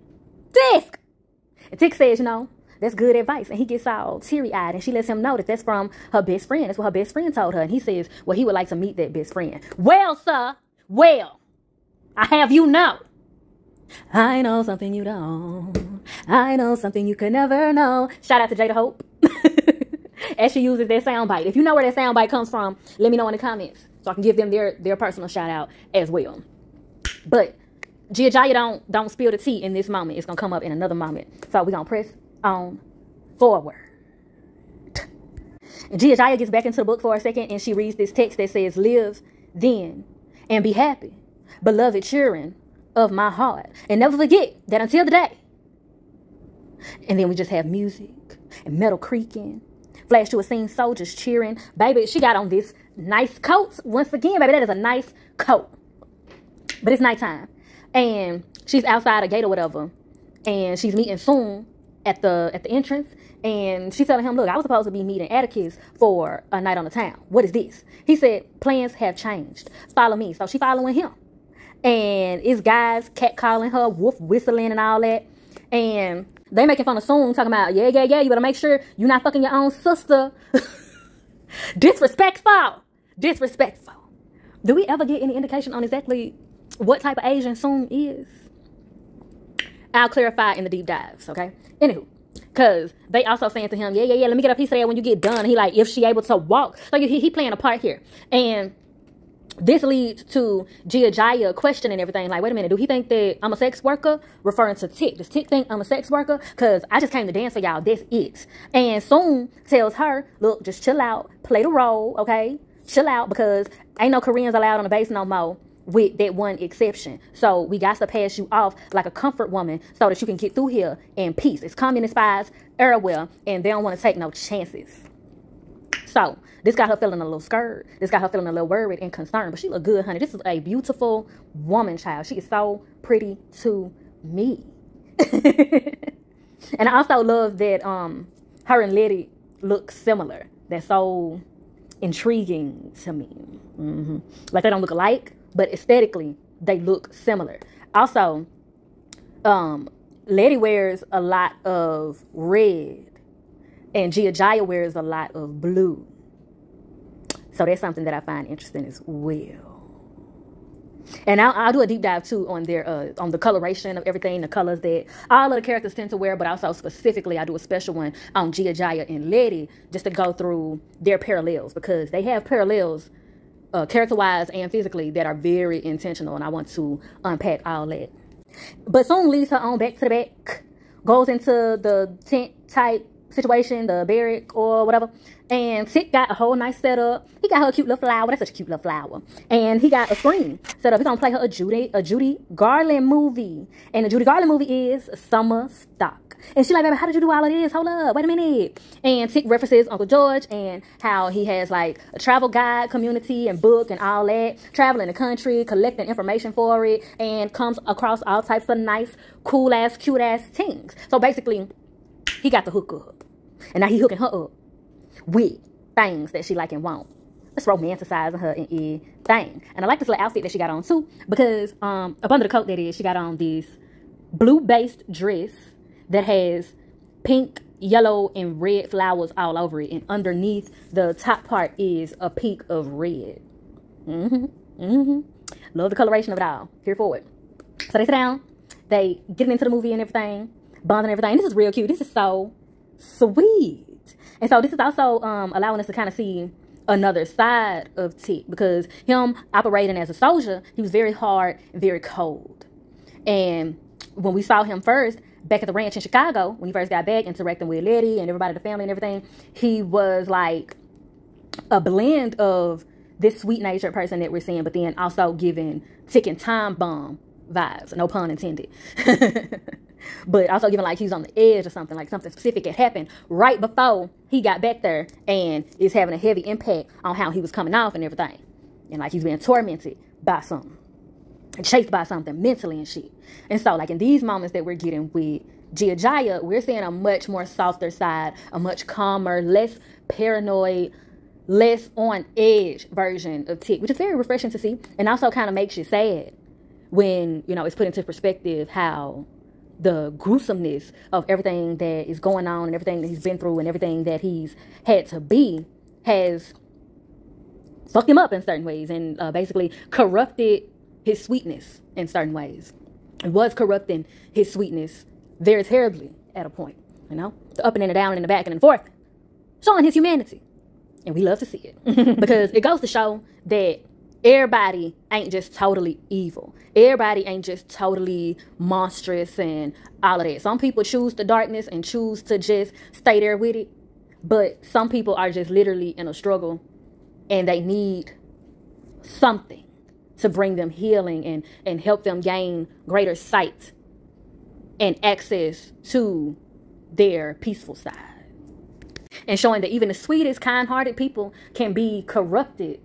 Tick says, you know, that's good advice. And he gets all teary-eyed and she lets him know that that's from her best friend. That's what her best friend told her. And he says, well, he would like to meet that best friend. Well, sir, well, I have you know. I know something you don't. I know something you could never know. Shout out to Jada Hope. As she uses that soundbite. If you know where that soundbite comes from, let me know in the comments so I can give them their personal shout out as well. But Giajaya don't spill the tea in this moment. It's going to come up in another moment. So we're going to press on forward. And Giajaya gets back into the book for a second and she reads this text that says, live then and be happy, beloved children of my heart. And never forget that until the day. And then we just have music and metal creaking. Flash to a scene, soldiers cheering. Baby, she got on this nice coat. Once again, baby, that is a nice coat. But it's nighttime. And she's outside a gate or whatever. And she's meeting Soon at the entrance. And she's telling him, look, I was supposed to be meeting Atticus for a night on the town. What is this? He said, plans have changed. Follow me. So she following him. And it's guys catcalling her, wolf whistling and all that. And they making fun of Soon, talking about, yeah, you better make sure you're not fucking your own sister. Disrespectful. Disrespectful. Do we ever get any indication on exactly what type of Asian Soon is? I'll clarify in the deep dives, okay? Anywho, because they also saying to him, yeah, let me get a piece of that when you get done. He like, if she able to walk. So he playing a part here. And this leads to Giajaya questioning everything. Like, wait a minute, do he think that I'm a sex worker? Referring to Tick. Does Tick think I'm a sex worker? Because I just came to dance for y'all. That's it. And Soon tells her, look, just chill out. Play the role, okay? Chill out because ain't no Koreans allowed on the base no more with that one exception. So we got to pass you off like a comfort woman so that you can get through here in peace. It's communist spies everywhere and they don't want to take no chances. So this got her feeling a little scared. This got her feeling a little worried and concerned. But she look good, honey. This is a beautiful woman, child. She is so pretty to me. And I also love that her and Letty look similar. That's so intriguing to me. Like they don't look alike, but aesthetically they look similar. Also, Letty wears a lot of red and Giajaya wears a lot of blue. So that's something that I find interesting as well. And I'll do a deep dive too on their on the coloration of everything, the colors that all of the characters tend to wear, but also specifically I do a special one on Giajaya and Letty just to go through their parallels because they have parallels character-wise and physically that are very intentional, and I want to unpack all that. But Soon leads her on back to the back, goes into the tent type situation, the barrack or whatever. And Tick got a whole nice setup. He got her a cute little flower. That's such a cute little flower. And he got a screen set up. He's gonna play her a Judy Garland movie. And the Judy Garland movie is Summer Stock. And she's like, baby, how did you do all of this? Hold up, wait a minute. And Tick references Uncle George and how he has like a travel guide community and book and all that. Traveling the country, collecting information for it, and comes across all types of nice, cool ass, cute ass things. So basically, he got the hook up. And now he hooking her up with things that she like and want. It's romanticizing her and everything. And I like this little outfit that she got on too, because up under the coat that is, she got on this blue-based dress that has pink, yellow, and red flowers all over it. And underneath the top part is a peak of red. Love the coloration of it all. Here for it. So they sit down, they getting into the movie and everything, bonding and everything. This is real cute. This is so sweet. And so this is also allowing us to kind of see another side of Tick, because him operating as a soldier, he was very hard and very cold. And when we saw him first back at the ranch in Chicago, when he first got back interacting with Letty and everybody, the family and everything, he was like a blend of this sweet-natured person that we're seeing, but then also giving ticking time bomb vibes, no pun intended. But also giving like he's on the edge or something, like something specific had happened right before he got back there, and is having a heavy impact on how he was coming off and everything. And like he's being tormented by something and chased by something mentally and shit. And so like in these moments that we're getting with Jaya, we're seeing a much more softer side, a much calmer, less paranoid, less on edge version of Tick, which is very refreshing to see, and also kind of makes you sad when, you know, it's put into perspective how the gruesomeness of everything that is going on and everything that he's been through and everything that he's had to be has fucked him up in certain ways, and basically corrupted his sweetness in certain ways. It was corrupting his sweetness very terribly at a point, you know, the up and then the down and the back and the forth, showing his humanity. And we love to see it because it goes to show that everybody ain't just totally evil. Everybody ain't just totally monstrous and all of that. Some people choose the darkness and choose to just stay there with it. But some people are just literally in a struggle and they need something to bring them healing and help them gain greater sight and access to their peaceful side. And showing that even the sweetest, kind-hearted people can be corrupted.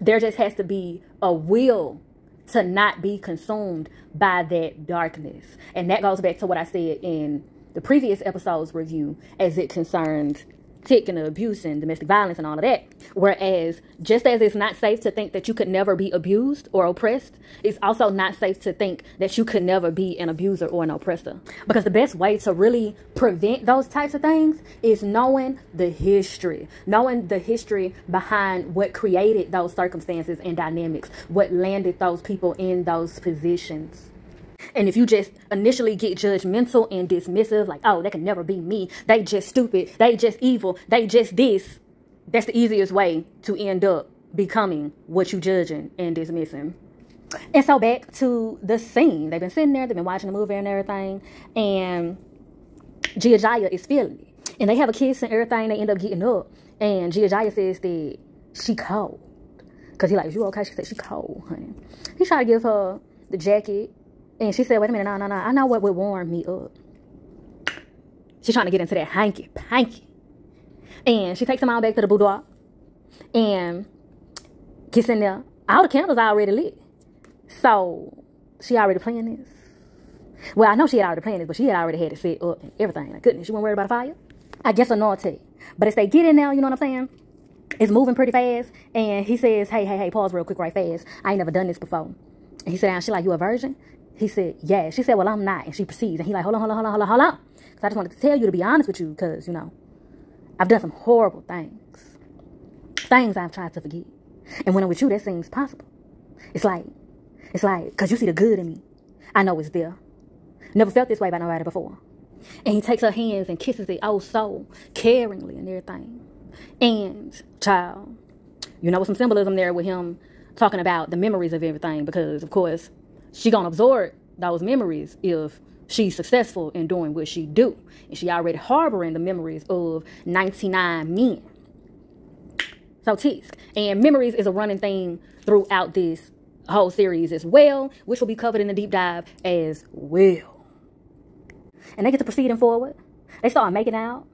There just has to be a will to not be consumed by that darkness. And that goes back to what I said in the previous episode's review as it concerned Tick and the abuse and domestic violence and all of that. Whereas just as it's not safe to think that you could never be abused or oppressed, it's also not safe to think that you could never be an abuser or an oppressor. Because the best way to really prevent those types of things is knowing the history. Knowing the history behind what created those circumstances and dynamics. What landed those people in those positions. And if you just initially get judgmental and dismissive, like, oh, that can never be me. They just stupid. They just evil. They just this. That's the easiest way to end up becoming what you judging and dismissing. And so back to the scene. They've been sitting there. They've been watching the movie and everything. And Jaya is feeling it. And they have a kiss and everything. They end up getting up. And Jaya says that she cold. Because he like, is you okay? She said, she cold, honey. He tried to give her the jacket. And she said, wait a minute, no. I know what would warm me up. She's trying to get into that hanky. And she takes him all back to the boudoir. And gets in there. All the candles are already lit. So, she already playing this. Well, I know she had already planned this, but she had already had it set up and everything. Like, goodness, you weren't worried about a fire? I guess I know I'll tell you. But as they get in there, you know what I'm saying? It's moving pretty fast. And he says, hey, pause real quick, right fast. I ain't never done this before. And he said down, she like, you a virgin? He said, yeah. She said, well, I'm not. And she proceeds. And he like, hold on. Because I just wanted to tell you, to be honest with you, because, you know, I've done some horrible things. Things I've tried to forget. And when I'm with you, that seems possible. It's like, because you see the good in me. I know it's there. Never felt this way by nobody before. And he takes her hands and kisses it, oh, so caringly and everything. And, child, you know, with some symbolism there with him talking about the memories of everything. Because, of course, she gonna absorb those memories if She's successful in doing what she do. And she already harboring the memories of 99 men. So tisk. And memories is a running theme throughout this whole series as well, which will be covered in the deep dive as well. And they get to proceeding forward. They start making out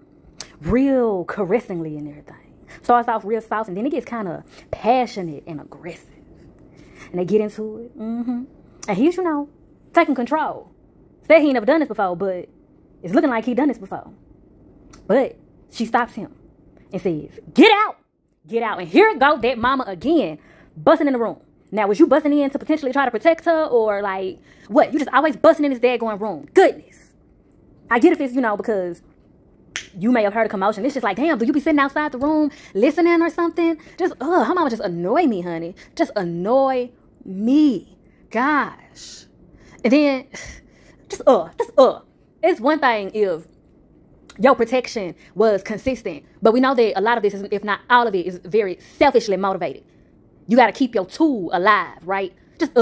real caressingly and everything. Starts off real soft, and then it gets kind of passionate and aggressive. And they get into it. And he's, you know, taking control. Said he ain't never done this before, but it's looking like he done this before. But she stops him and says, get out. Get out. And here go that mama again, busting in the room. Now, was you busting in to potentially try to protect her, or like, what? You just always busting in this daggone room. Goodness. I get if it's, you know, because you may have heard a commotion. It's just like, damn, do you be sitting outside the room listening or something? Just, her mama just annoy me, honey. Just annoy me. Gosh. And then, it's one thing if your protection was consistent, but we know that a lot of this, if not all of it, is very selfishly motivated. You got to keep your tool alive, right? Just,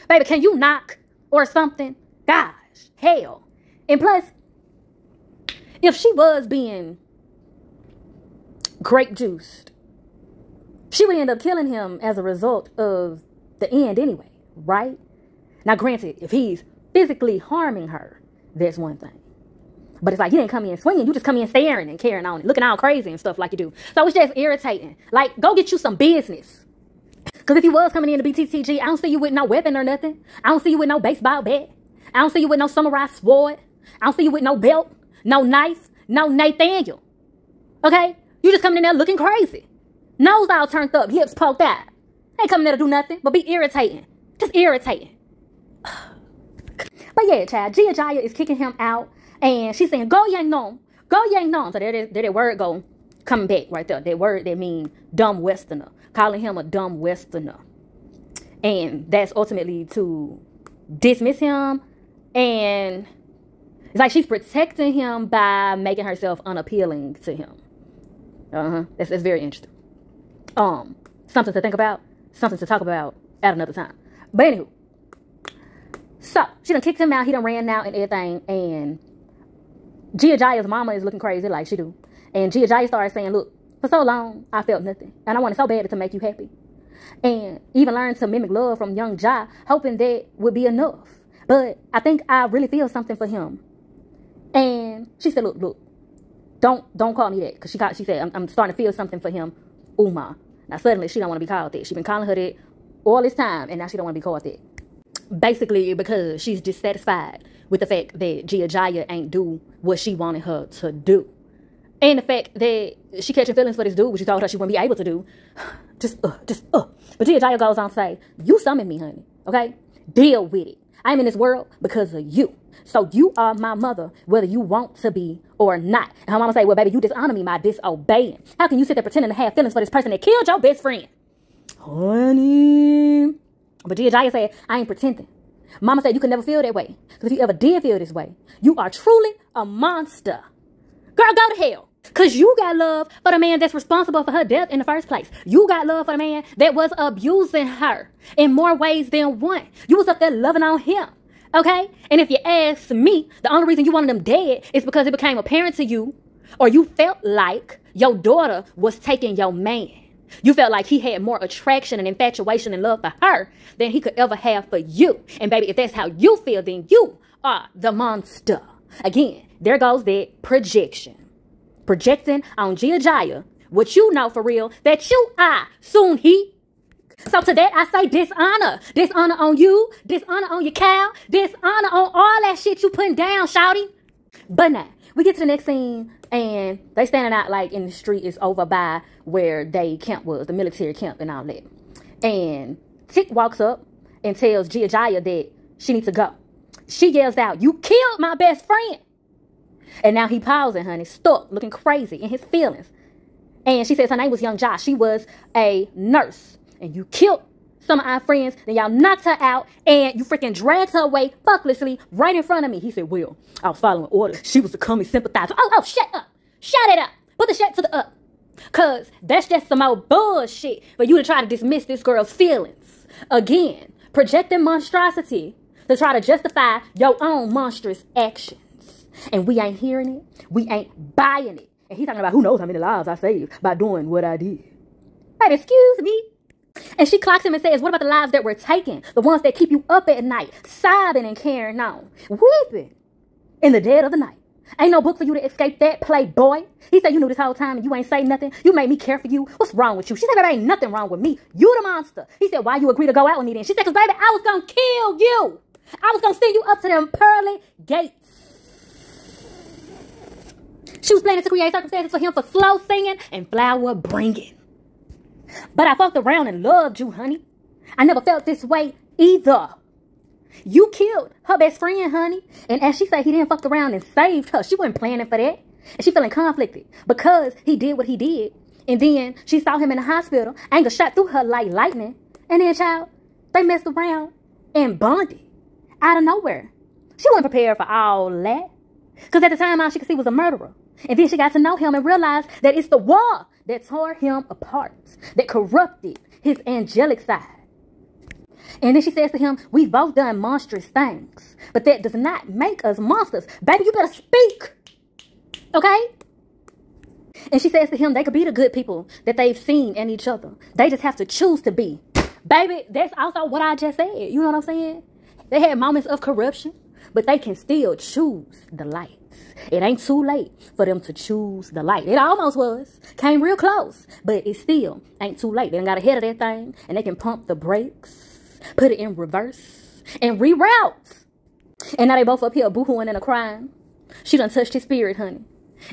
baby, can you knock or something? Gosh, hell. And plus, if she was being grape juiced, she would end up killing him as a result of the end anyway, right? Now, granted, if he's physically harming her, that's one thing. But it's like, you didn't come in swinging. You just come in staring and carrying on, looking all crazy and stuff like you do. So it's just irritating. Like, go get you some business. Because if you was coming in to BTTG, I don't see you with no weapon or nothing. I don't see you with no baseball bat. I don't see you with no samurai sword. I don't see you with no belt, no knife, no Nathaniel. Okay? You just coming in there looking crazy. Nose all turned up, lips poked out. Ain't coming there to do nothing but be irritating. Just irritating. But yeah, child, Gia Jaya is kicking him out. And she's saying, go yang non. Go yang non. So there that word go coming back right there. That word that means dumb Westerner. Calling him a dumb Westerner. And that's ultimately to dismiss him. And it's like she's protecting him by making herself unappealing to him. That's very interesting. Something to think about. Something to talk about at another time. But anywho. So, she done kicked him out. He done ran out and everything. And Gia Jaya's mama is looking crazy like she do. And Gia Jaya started saying, look, for so long, I felt nothing. And I wanted so bad to make you happy. And even learned to mimic love from young Ja, hoping that would be enough. But I think I really feel something for him. And she said, look, don't call me that. Because she said, I'm starting to feel something for him, Uma. Now, suddenly, she don't want to be called that. She's been calling her that all this time, and now she don't want to be called that. Basically, because she's dissatisfied with the fact that Gia Jaya ain't do what she wanted her to do. And the fact that she catching feelings for this dude, which she told her she wouldn't be able to do. But Gia Jaya goes on to say, you summoned me, honey, okay? Deal with it. I'm in this world because of you. So you are my mother, whether you want to be or not. And her mama say, well, baby, you dishonor me by disobeying. How can you sit there pretending to have feelings for this person that killed your best friend? Honey. But Gia Jaya said, I ain't pretending. Mama said you could never feel that way. Because if you ever did feel this way, you are truly a monster. Girl, go to hell. Because you got love for the man that's responsible for her death in the first place. You got love for the man that was abusing her in more ways than one. You was up there loving on him. Okay? And if you ask me, the only reason you wanted him dead is because it became apparent to you, or you felt like your daughter was taking your man. You felt like he had more attraction and infatuation and love for her than he could ever have for you. And baby, if that's how you feel, then you are the monster. Again, there goes that projection. Projecting on Gia Jaya what you know for real that you are soon he. So to that I say dishonor. Dishonor on you. Dishonor on your cow. Dishonor on all that shit you putting down, shawty. But now, we get to the next scene and they standing out like in the street is over by where they camp was, the military camp and all that. And Tick walks up and tells Gia Jaya that she needs to go. She yells out, you killed my best friend. And now he pausing, honey, stuck, looking crazy in his feelings. And she says her name was Young Josh. She was a nurse. And you killed some of our friends. Then y'all knocked her out. And you freaking dragged her away fucklessly right in front of me. He said, well, I was following orders. She was a coming sympathizer. Oh, shut up. Shut it up. Put the shut to the up. Because that's just some old bullshit for you to try to dismiss this girl's feelings. Again, projecting monstrosity to try to justify your own monstrous actions. And we ain't hearing it. We ain't buying it. And he's talking about who knows how many lives I saved by doing what I did. But excuse me. And she clocks him and says, what about the lives that were taken? The ones that keep you up at night, sobbing and carrying on, weeping in the dead of the night. Ain't no book for you to escape that, playboy. He said, you knew this whole time and you ain't say nothing. You made me care for you. What's wrong with you? She said, there ain't nothing wrong with me. You the monster. He said, why you agree to go out with me then? She said, because baby, I was going to kill you. I was going to send you up to them pearly gates. She was planning to create circumstances for him for slow singing and flower bringing. But I fucked around and loved you, honey. I never felt this way either. You killed her best friend, honey. And as she said, he didn't fuck around and saved her. She wasn't planning for that. And she feeling conflicted because he did what he did. And then she saw him in the hospital. Anger shot through her like lightning. And then, child, they messed around and bonded out of nowhere. She wasn't prepared for all that. Because at the time, all she could see was a murderer. And then she got to know him and realized that it's the war that tore him apart, that corrupted his angelic side. And then she says to him, we've both done monstrous things, but that does not make us monsters. Baby, you better speak. Okay? And she says to him, they could be the good people that they've seen in each other. They just have to choose to be. Baby, that's also what I just said. You know what I'm saying? They had moments of corruption, but they can still choose the light. It ain't too late for them to choose the light. It almost was. Came real close. But it still ain't too late. They done got ahead of that thing. And they can pump the brakes. Put it in reverse. And reroute. And now they both up here boo-hooing and a crying. She done touched his spirit, honey.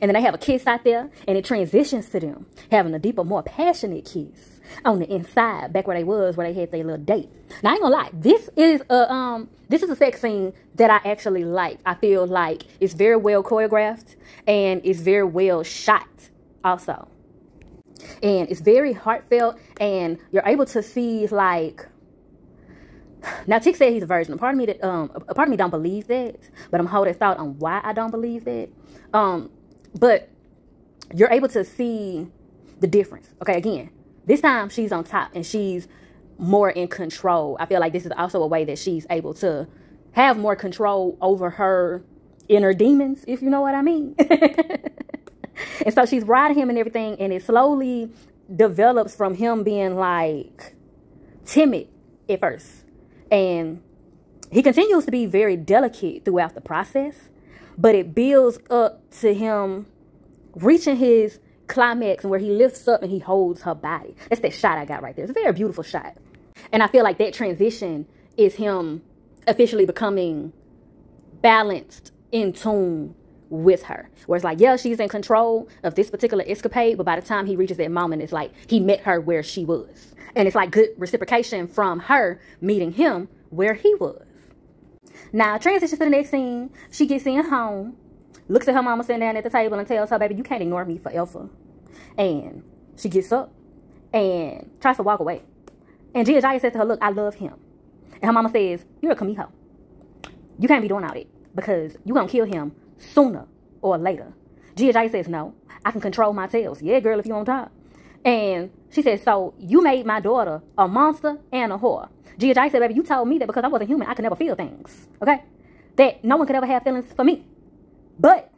And then they have a kiss out there. And it transitions to them having a deeper, more passionate kiss on the inside, back where they was, where they had their little date. Now, I ain't gonna lie. This is a sex scene that I actually like. I feel like it's very well choreographed and it's very well shot also. And it's very heartfelt and you're able to see like, now Tick said he's a virgin. A part of me don't believe that, but I'm holding thought on why I don't believe that. But you're able to see the difference. Okay, again, this time she's on top and she's more in control. I feel like this is also a way that she's able to have more control over her inner demons, if you know what I mean. And so she's riding him and everything, and it slowly develops from him being like timid at first. And he continues to be very delicate throughout the process, but it builds up to him reaching his climax and where he lifts up and he holds her body. That's that shot I got right there. It's a very beautiful shot. And I feel like that transition is him officially becoming balanced, in tune with her. Where it's like, yeah, she's in control of this particular escapade, but by the time he reaches that moment, it's like he met her where she was. And it's like good reciprocation from her meeting him where he was. Now, transition to the next scene. She gets in home, looks at her mama sitting down at the table and tells her, baby, you can't ignore me forever. And she gets up and tries to walk away. And Jaya says to her, look, I love him. And her mama says, you're a Kamiho. You can't be doing all that because you're going to kill him sooner or later. Jaya says, no, I can control my tails. Yeah, girl, if you on top. And she says, so you made my daughter a monster and a whore. Jaya said, baby, you told me that because I wasn't human, I could never feel things. Okay? That no one could ever have feelings for me. But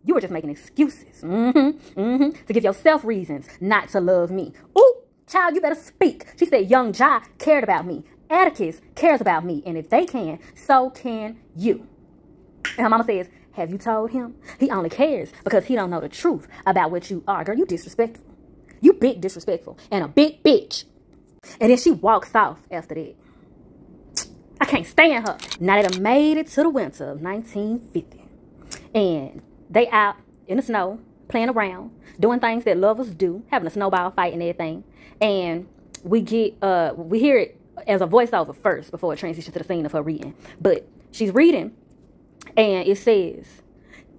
you were just making excuses to give yourself reasons not to love me. Ooh, child, you better speak. She said, young Ja cared about me. Atticus cares about me. And if they can, so can you. And her mama says, have you told him? He only cares because he don't know the truth about what you are. Girl, you disrespectful. You big disrespectful and a big bitch. And then she walks off after that. I can't stand her. Now they done made it to the winter of 1950. And they out in the snow, playing around, doing things that lovers do, having a snowball fight and everything. And we hear it as a voiceover first before it transitions to the scene of her reading. But she's reading and it says,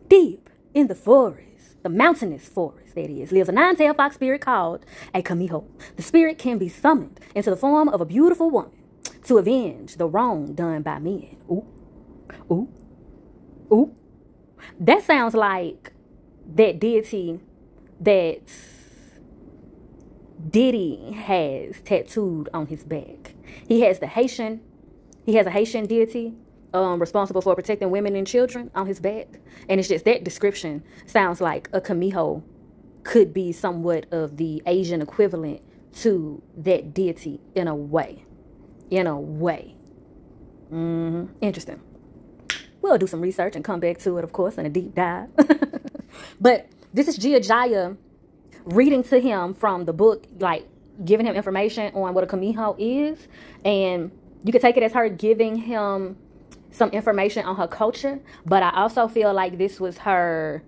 deep in the forest, the mountainous forest, that is, lives a nine-tailed fox spirit called a Kamiho. The spirit can be summoned into the form of a beautiful woman to avenge the wrong done by men. Ooh, ooh, ooh. That sounds like that deity that Diddy has tattooed on his back. He has a Haitian deity responsible for protecting women and children on his back. And it's just that description sounds like a Kamiho could be somewhat of the Asian equivalent to that deity in a way. In a way. Interesting. We'll do some research and come back to it, of course, in a deep dive. But this is Gia Jaya reading to him from the book, like giving him information on what a Kamiho is. And you could take it as her giving him some information on her culture. But I also feel like this was her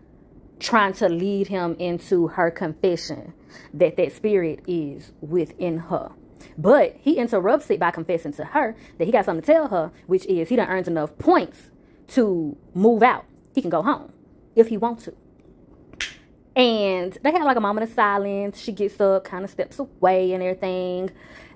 trying to lead him into her confession that that spirit is within her. But he interrupts it by confessing to her that he got something to tell her, which is he done earned enough points to move out. He can go home if he wants to. And they have like a moment of silence. She gets up, kind of steps away and everything.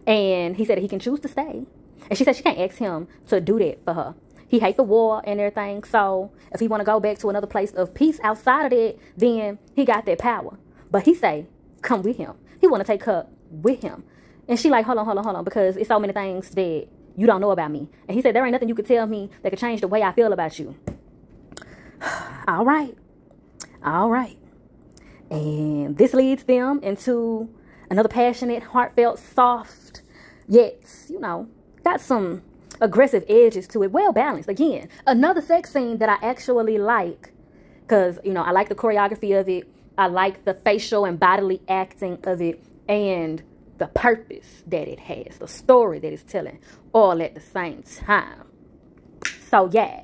And he said that he can choose to stay. And she said she can't ask him to do that for her. He hates the war and everything. So if he want to go back to another place of peace outside of that, then he got that power. But he say, come with him. He want to take her with him. And she like, hold on. Because it's so many things that you don't know about me. And he said, there ain't nothing you could tell me that could change the way I feel about you. All right. And this leads them into another passionate, heartfelt, soft, yet, you know, got some aggressive edges to it. Well balanced. Again, another sex scene that I actually like. Because, you know, I like the choreography of it. I like the facial and bodily acting of it. And the purpose that it has. The story that it's telling. All at the same time. So, yeah.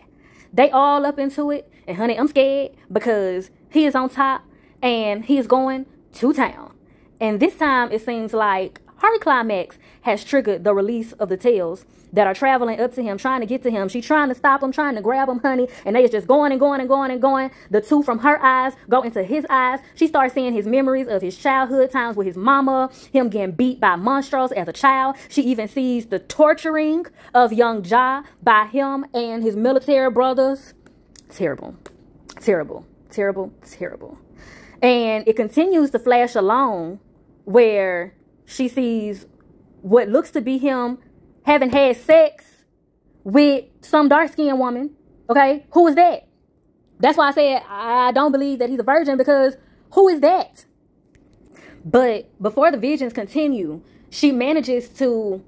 They all up into it. And, honey, I'm scared. Because he is on top. And he is going to town. And this time, it seems like her climax has triggered the release of the tails that are traveling up to him, trying to get to him. She's trying to stop him, trying to grab him, honey. And they is just going and going and going and going. The two from her eyes go into his eyes. She starts seeing his memories of his childhood times with his mama, him getting beat by monstros as a child. She even sees the torturing of young Ja by him and his military brothers. Terrible. And it continues to flash along where she sees what looks to be him having had sex with some dark-skinned woman. Okay, who is that? That's why I said I don't believe that he's a virgin, because who is that? But before the visions continue, she manages to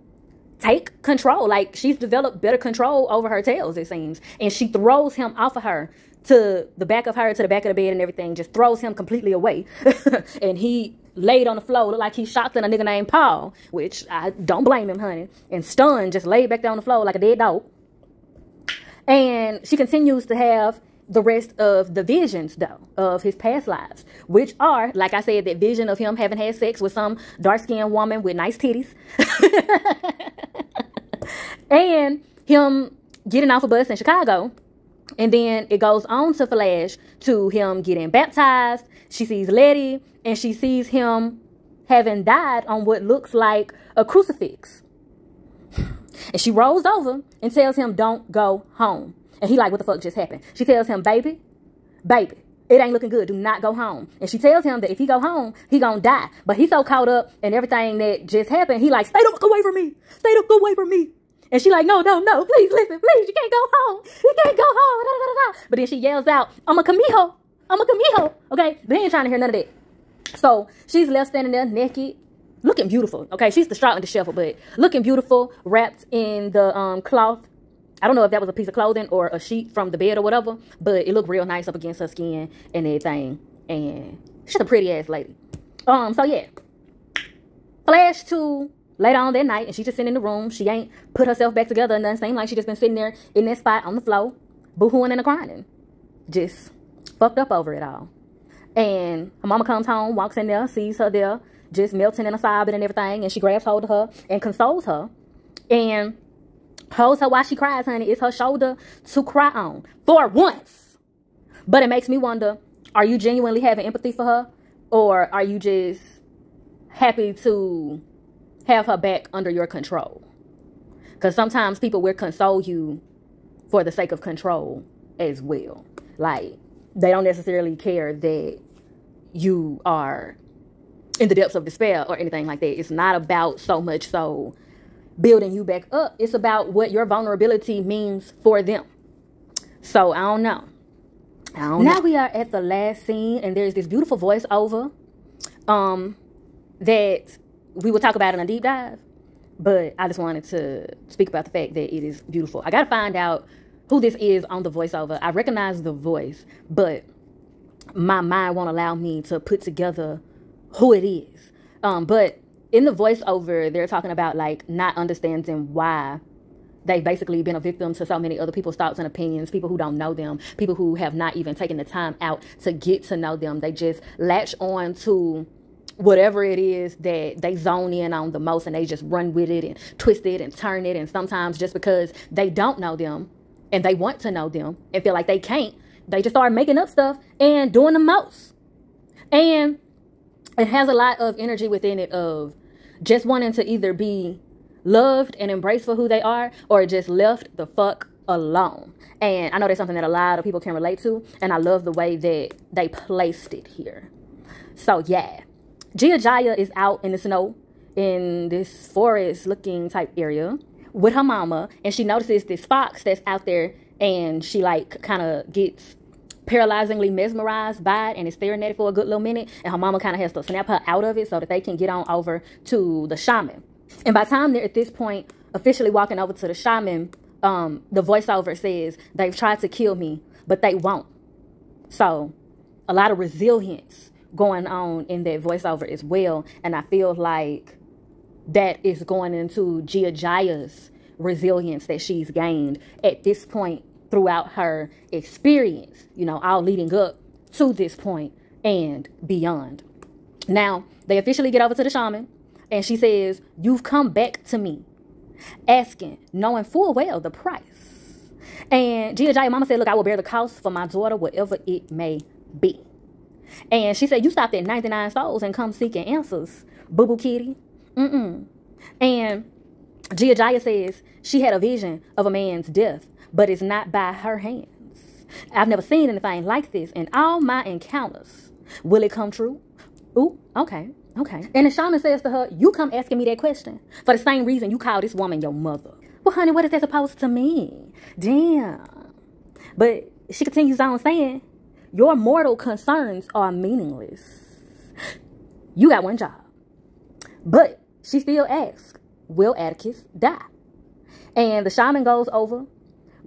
take control. Like, she's developed better control over her tails, it seems. And she throws him off of her to the back of her, to the back of the bed and everything. Just throws him completely away. And he laid on the floor, looked like he shot in a nigga named Paul, which I don't blame him, honey. And stunned, just laid back down on the floor like a dead dog. And she continues to have the rest of the visions, though, of his past lives, which are, like I said, that vision of him having had sex with some dark-skinned woman with nice titties. And him getting off a bus in Chicago. And then it goes on to flash to him getting baptized. She sees Letty, and she sees him having died on what looks like a crucifix. And she rolls over and tells him, don't go home. And he like, what the fuck just happened? She tells him, baby, it ain't looking good. Do not go home. And she tells him that if he go home, he gonna die. But he's so caught up in everything that just happened, he like, stay the fuck away from me. Stay the fuck away from me. And she like, no, please listen, please, you can't go home. You can't go home. Da, da, da, da. But then she yells out, I'm a Kamiho. Okay, but he ain't trying to hear none of that. So she's left standing there naked, looking beautiful. Okay, she's distraught and disheveled, but looking beautiful, wrapped in the cloth. I don't know if that was a piece of clothing or a sheet from the bed or whatever, but it looked real nice up against her skin and everything. And she's a pretty ass lady. So yeah. Flash to later on that night, and she's just sitting in the room. She ain't put herself back together and nothing. Seems like she just been sitting there in that spot on the floor, boo-hooing and crying. Just fucked up over it all. And her mama comes home, walks in there, sees her there, just melting and sobbing and everything. And she grabs hold of her and consoles her. And holds her while she cries, honey. It's her shoulder to cry on. For once. But it makes me wonder, are you genuinely having empathy for her? Or are you just happy to have her back under your control? Because sometimes people will console you for the sake of control as well. Like, they don't necessarily care that you are in the depths of despair or anything like that. It's not about so much so building you back up. It's about what your vulnerability means for them. So I don't know. Now we are at the last scene, and there's this beautiful voiceover that we will talk about in a deep dive. But I just wanted to speak about the fact that it is beautiful. I got to find out who this is on the voiceover. I recognize the voice, but my mind won't allow me to put together who it is. But in the voiceover, they're talking about like not understanding why they've basically been a victim to so many other people's thoughts and opinions, people who don't know them, people who have not even taken the time out to get to know them. They just latch on to whatever it is that they zone in on the most, and they just run with it and twist it and turn it. And sometimes just because they don't know them and they want to know them and feel like they can't, they just start making up stuff and doing the most. And it has a lot of energy within it of just wanting to either be loved and embraced for who they are, or just left the fuck alone. And I know that's something that a lot of people can relate to, and I love the way that they placed it here. So yeah, Jaya is out in the snow in this forest looking type area with her mama, and she notices this fox that's out there, and she like kind of gets paralyzingly mesmerized by it and is staring at it for a good little minute, and her mama kind of has to snap her out of it so that they can get on over to the shaman. And by the time they're at this point officially walking over to the shaman, the voiceover says they've tried to kill me, but they won't. So a lot of resilience going on in that voiceover as well. And I feel like that is going into Jaya's resilience that she's gained at this point throughout her experience, you know, all leading up to this point and beyond. Now, they officially get over to the shaman, and she says, "You've come back to me, asking, knowing full well the price." And Jaya mama said, "Look, I will bear the cost for my daughter, whatever it may be." And she said, "You stopped at 99 souls and come seeking answers, boo-boo kitty." And Jaya says she had a vision of a man's death, but it's not by her hands. "I've never seen anything like this in all my encounters. Will it come true?" Ooh, okay. And the shaman says to her, "You come asking me that question for the same reason you call this woman your mother." Well, honey, what is that supposed to mean? Damn. But she continues on saying, "Your mortal concerns are meaningless. You got one job." But she still asks, "Will Atticus die?" And the shaman goes over,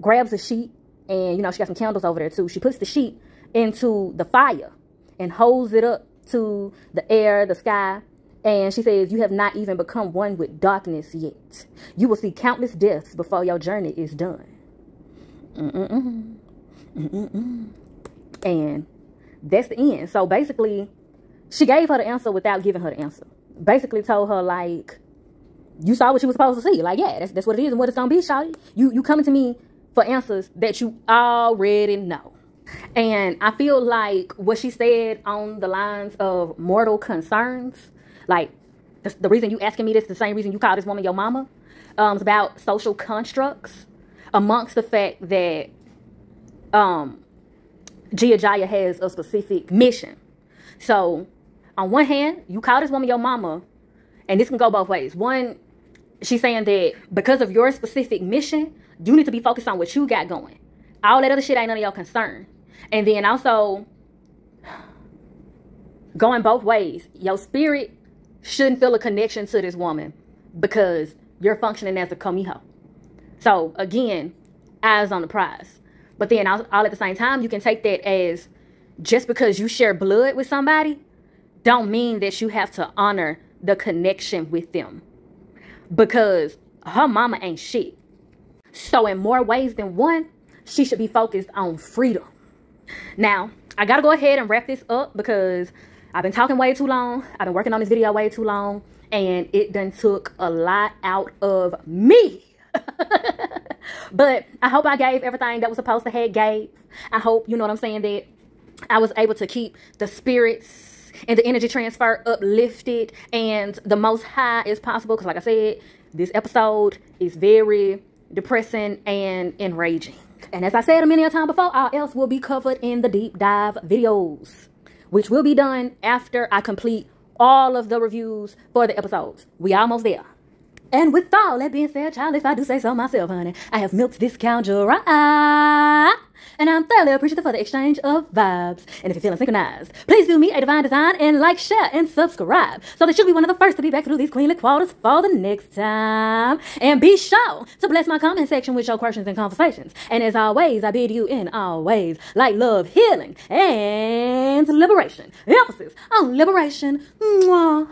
grabs a sheet, and, you know, she got some candles over there too. She puts the sheet into the fire and holds it up to the air, the sky, and she says, "You have not even become one with darkness yet. You will see countless deaths before your journey is done." And that's the end. So basically, she gave her the answer without giving her the answer. Basically told her, like, you saw what you were supposed to see. Like, yeah, that's what it is and what it's gonna be, shawty. You coming to me for answers that you already know. And I feel like what she said on the lines of mortal concerns, like the reason you asking me this, the same reason you call this woman your mama, it's about social constructs amongst the fact that Jaya has a specific mission. So on one hand, you call this woman your mama, and this can go both ways. One, she's saying that because of your specific mission, you need to be focused on what you got going. All that other shit ain't none of your concern. And then also, going both ways, your spirit shouldn't feel a connection to this woman because you're functioning as a komiho. So again, eyes on the prize. But then all at the same time, you can take that as just because you share blood with somebody, don't mean that you have to honor the connection with them. Because her mama ain't shit. So in more ways than one, she should be focused on freedom. Now, I gotta go ahead and wrap this up because I've been talking way too long. I've been working on this video way too long, and it done took a lot out of me. But I hope I gave everything that was supposed to have gave. I hope, you know what I'm saying, that I was able to keep the spirits and the energy transfer uplifted and the most high as possible. Because like I said, this episode is very depressing and enraging. And as I said a many a time before, all else will be covered in the deep dive videos, which will be done after I complete all of the reviews for the episodes. We almost there. And with all that being said, child, if I do say so myself, honey, I have milked this cow dry. And I'm thoroughly appreciative for the exchange of vibes. And if you're feeling synchronized, please do me a divine design and like, share, and subscribe so that you'll be one of the first to be back through these queenly quarters for the next time. And be sure to bless my comment section with your questions and conversations. And as always, I bid you in all ways light, love, healing, and liberation. Emphasis on liberation. Mwah.